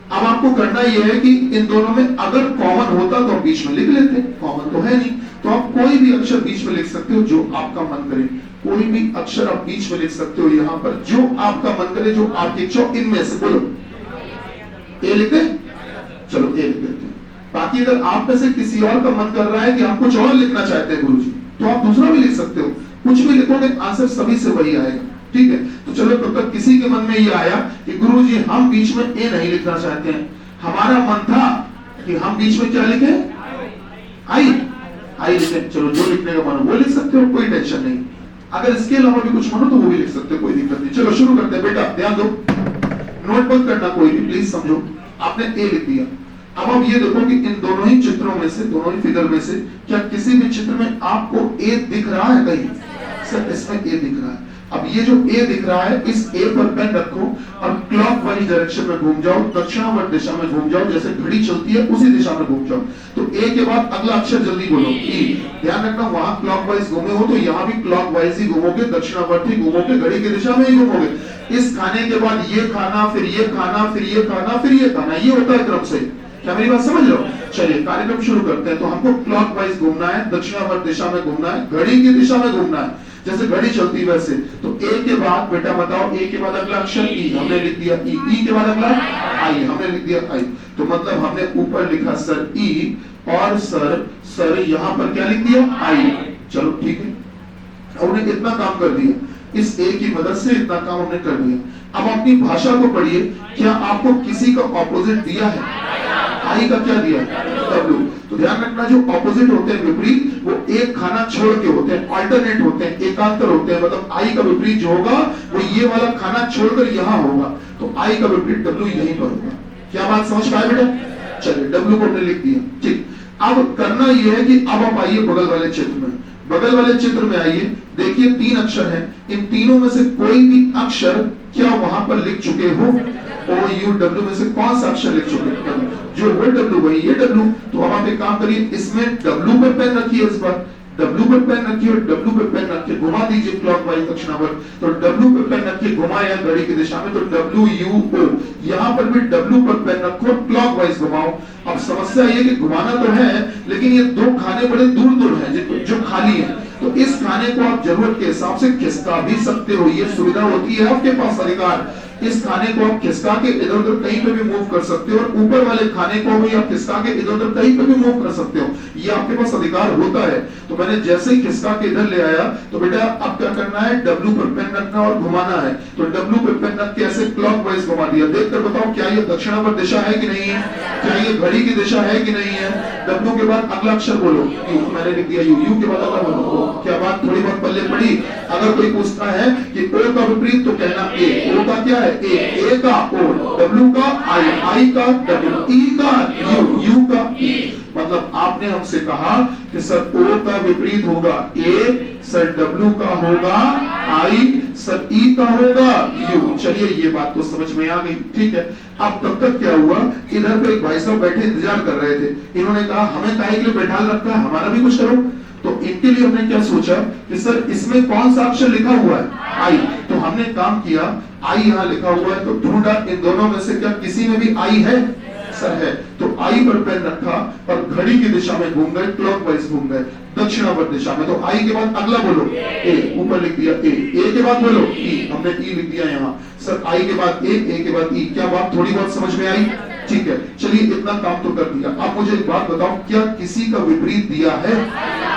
अब आपको करना यह है कि इन दोनों में अगर कॉमन होता तो आप बीच में लिख लेते, कॉमन तो है नहीं, तो आप कोई भी अक्षर बीच में लिख सकते हो जो आपका मन करे। कोई भी अक्षर आप बीच में लिख सकते हो यहाँ पर, जो आपका मन करे, जो आपकी इच्छा हो। इनमें से बोलो, ए लिखते, चलो ए लिख देते हैं। बाकी अगर आप में से किसी और का मन कर रहा है कि हम कुछ और लिखना चाहते हैं गुरुजी, तो आप दूसरा भी लिख सकते हो। कुछ भी लिखोगे आंसर सभी से वही आएगा, ठीक है। तो चलो, तब तक किसी के मन में ये आया कि गुरुजी हम बीच में ए नहीं लिखना चाहते हैं। हमारा मन था कि हम बीच में क्या लिखे, आई लिखे। चलो, जो लिखने का मन वो लिख सकते हो, कोई टेंशन नहीं। अगर इसके अलावा भी कुछ मन हो तो वो भी लिख सकते हो, कोई दिक्कत नहीं। चलो शुरू करते हैं। बेटा ध्यान दो, नोट मत करना कोई भी, प्लीज समझो। आपने ए लिख दिया। अब आप ये देखो कि इन दोनों ही चित्रों में से, दोनों ही फिगर में से क्या किसी भी चित्र में आपको ए दिख रहा है कहीं? सर इसमें ए दिख रहा है। अब ये जो ए दिख रहा है, इस ए पर पेन रखो और क्लॉकवाइज डायरेक्शन में घूम जाओ, दक्षिणावर्त दिशा में घूम जाओ, जैसे घड़ी चलती है उसी दिशा में घूम जाओ। तो ए के बाद अगला अक्षर जल्दी बोलो, ई। ध्यान रखना, वहां क्लॉकवाइज घूमे हो तो यहाँ भी क्लॉकवाइज ही घूमोगे, दक्षिणावर्त ही घूमोगे, घड़ी की दिशा में ही घूमोगे। इस खाने के बाद ये खाना, फिर ये खाना, फिर ये खाना, फिर ये खाना, ये होता है क्रम से। क्या मेरी बात समझ रहे हो? चलिए कार्यक्रम शुरू करते हैं। तो हमको क्लॉकवाइज घूमना है, दक्षिणावर्त दिशा में घूमना है, घड़ी की दिशा में घूमना है, जैसे घड़ी चलती है वैसे। तो ए के बाद बेटा बताओ, ए के बाद अगला अक्षर ई, हमने लिख दिया ई। ई के बाद अगला आई, हमने लिख दिया आई। तो मतलब हमने ऊपर लिखा सर ई, और सर यहाँ पर क्या लिख दिया, आई। चलो ठीक है, हमने इतना काम कर दिया, इस ए की मदद से इतना काम हमने कर दिया। अब अपनी भाषा को पढ़िए। क्या आपको किसी का ऑपोजिट दिया है? आई का क्या दिया? डब्ल्यू। तो ध्यान रखना, जो ऑपोजिट होते हैं, विपरीत, वो एक खाना छोड़ के होते हैं, अल्टरनेट होते हैं, एकांतर होते हैं। मतलब आई का विपरीत जो होगा वो ये वाला खाना छोड़कर यहाँ होगा, तो आई का विपरीत डब्ल्यू यहीं पर होगा। क्या बात समझ पाए बेटा? चलिए, डब्ल्यू को हमने लिख दिया, ठीक। अब करना यह है कि अब आप आइए बगल वाले चित्र में। बगल वाले चित्र में आइए, देखिए 3 अक्षर हैं। इन तीनों में से कोई भी अक्षर क्या वहां पर लिख चुके हो? ओ यू डब्ल्यू में से कौन सा अक्षर लिख चुके हो? जो वो डब्ल्यू वही ये डब्ल्यू। तो अब आप एक काम करिए, इसमें डब्ल्यू पर पेन रखिए, इस बार डब्ल्यू पर पेन रखिए और डब्ल्यू पर पेन रखिए, घुमा दीजिए क्लॉकवाइज दक्षिणावर्त। तो डब्ल्यू पर पेन रखिए, घुमाया घड़ी की दिशा में, तो डब्ल्यू यू ओ। यहाँ पर भी डब्ल्यू पर पेन रखो, क्लॉकवाइज घुमाओ। अब समस्या ये कि घुमाना तो है, लेकिन ये 2 खाने बड़े दूर दूर हैं जो खाली है। तो इस खाने को आप जरूरत के हिसाब से खिसका भी सकते हो, ये सुविधा होती है आपके पास अधिकार। इस खाने को आप खिसका के इधर उधर कहीं पे भी मूव कर सकते हो, और ऊपर वाले खाने को भी आप खिसका के इधर उधर कहीं पे भी मूव कर सकते हो, ये आपके पास अधिकार होता है। तो मैंने जैसे ही खिसका के इधर ले आया, तो बेटा अब क्या करना है, डब्ल्यू पर पेन रखना और घुमाना है। तो डब्ल्यू पर पेन रख के ऐसे क्लॉकवाइज घुमा दिया। देखकर बताओ क्या ये दक्षिणावर्त दिशा है कि नहीं है? क्या ये घड़ी की दिशा है कि नहीं है? डब्ल्यू के बाद अगला अक्षर बोलो, यू। मैंने लिख दिया यू। यू के बाद अगला बोलो। क्या बात थोड़ी बहुत पल्ले पड़ी? अगर कोई पूछता है कि ओ का विपरीत, तो कहना ए। ओ का क्या है? ए का ओ, डब्ल्यू का आई का डब्ल्यू, ई का यू, यू का ई। मतलब आपने हमसे कहा कि सर ओ का विपरीत होगा ए, सर डब्ल्यू का होगा आई, सर ई का होगा यू। चलिए, ये बात तो समझ में आ गई, ठीक है। अब तब तक क्या हुआ, इधर पे एक भाई साहब बैठे इंतजार कर रहे थे। इन्होंने कहा हमें काहे के लिए बैठा रखा है, हमारा भी कुछ करो। तो इनके लिए हमने क्या सोचा कि सर इसमें कौन सा अक्षर लिखा हुआ है? आई। तो हमने काम किया, आई यहाँ लिखा हुआ है, तो ढूंढा इन दोनों में से क्या किसी में भी आई है? सर है। तो आई पर पेन रखा और घड़ी की दिशा में घूम गए, क्लॉकवाइज घूम गए दक्षिणावर्त दिशा में। तो आई के बाद अगला बोलो ए, ऊपर लिख दिया ए के बाद बोलो ई, हमने ई लिख दिया यहाँ। सर आई के बाद ए के बाद ई, क्या बात थोड़ी बहुत समझ में आई? ठीक है, चलिए इतना काम तो कर दिया। अब मुझे एक बात बताओ, क्या किसी का विपरीत दिया है?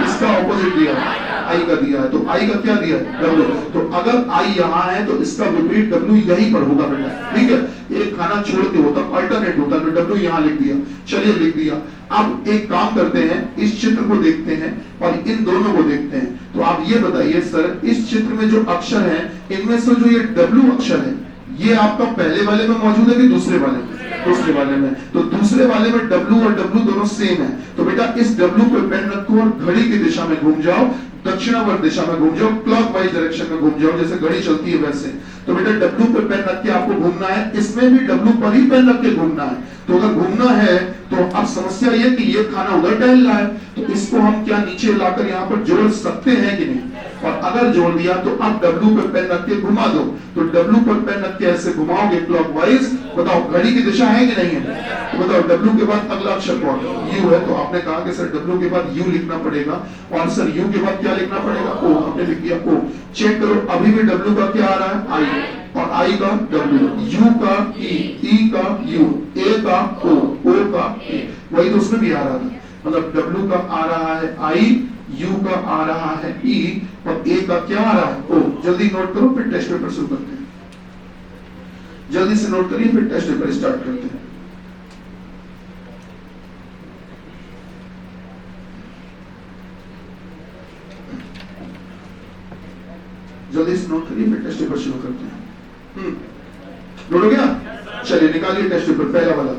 इसका ऑपोजिट दिया है, आई का दिया है। तो आई का क्या दिया है? डब्ल्यू। तो अगर आई यहाँ है तो इसका विपरीत डब्ल्यू यहीं पर होगा बेटा, ठीक है। एक खाना छोड़ के होता, अल्टरनेट होता, तो डब्ल्यू यहाँ लिख दिया। चलिए लिख दिया। अब एक काम करते हैं, इस चित्र को देखते हैं और इन दोनों को देखते हैं। तो आप ये बताइए सर, इस चित्र में जो अक्षर है इनमें से जो ये डब्ल्यू अक्षर है ये आपका पहले वाले में मौजूद है कि दूसरे वाले में? दूसरे वाले में। तो दूसरे वाले में डब्ल्यू और डब्ल्यू दोनों सेम है। तो बेटा इस डब्ल्यू पे पेन रखो और घड़ी की दिशा में घूम जाओ, दक्षिणावर्त दिशा में घूम जाओ, क्लॉकवाइज डायरेक्शन में घूम जाओ, जैसे घड़ी चलती है वैसे। तो बेटा डब्ल्यू पे पेन रख के आपको घूमना है, इसमें भी डब्ल्यू पर ही पेन रख के घूमना है। तो अगर घूमना है तो अब समस्या ये कि ये खाना उधर टहल रहा है, तो इसको हम क्या नीचे लाकर यहाँ पर जोड़ सकते हैं कि नहीं? और अगर जोड़ दिया तो अब डब्ल्यू पर पेन रख के घुमा दो। तो डब्ल्यू पर पेन रख के ऐसे घुमाओगे क्लॉकवाइज, बताओ घड़ी की दिशा है कि नहीं है? तो बताओ डब्ल्यू के बाद अगला अक्षर कौन? यू है। तो आपने कहा कि सर डब्ल्यू के बाद यू लिखना पड़ेगा, और सर यू के बाद क्या लिखना पड़ेगा? ओ। हमने लिख दिया ओ। चेक करो अभी भी डब्ल्यू का क्या आ रहा है? आई, और आई का डब्ल्यू, यू का ई का यू, ए का ओ का ए। वही तो उसमें भी आ रहा था, मतलब डब्ल्यू का आ रहा है आई, यू का आ रहा है ई, और ए का क्या आ रहा है? ओ। जल्दी नोट करो, फिर टेस्ट पेपर शुरू करते हैं। जल्दी से नोट करिए, फिर टेस्ट पेपर स्टार्ट करते हैं। जल्दी से नोट करिए, फिर टेस्ट पेपर शुरू करते हैं। नोट हो गया? चलिए निकालिए टेस्ट पेपर, पहला वाला।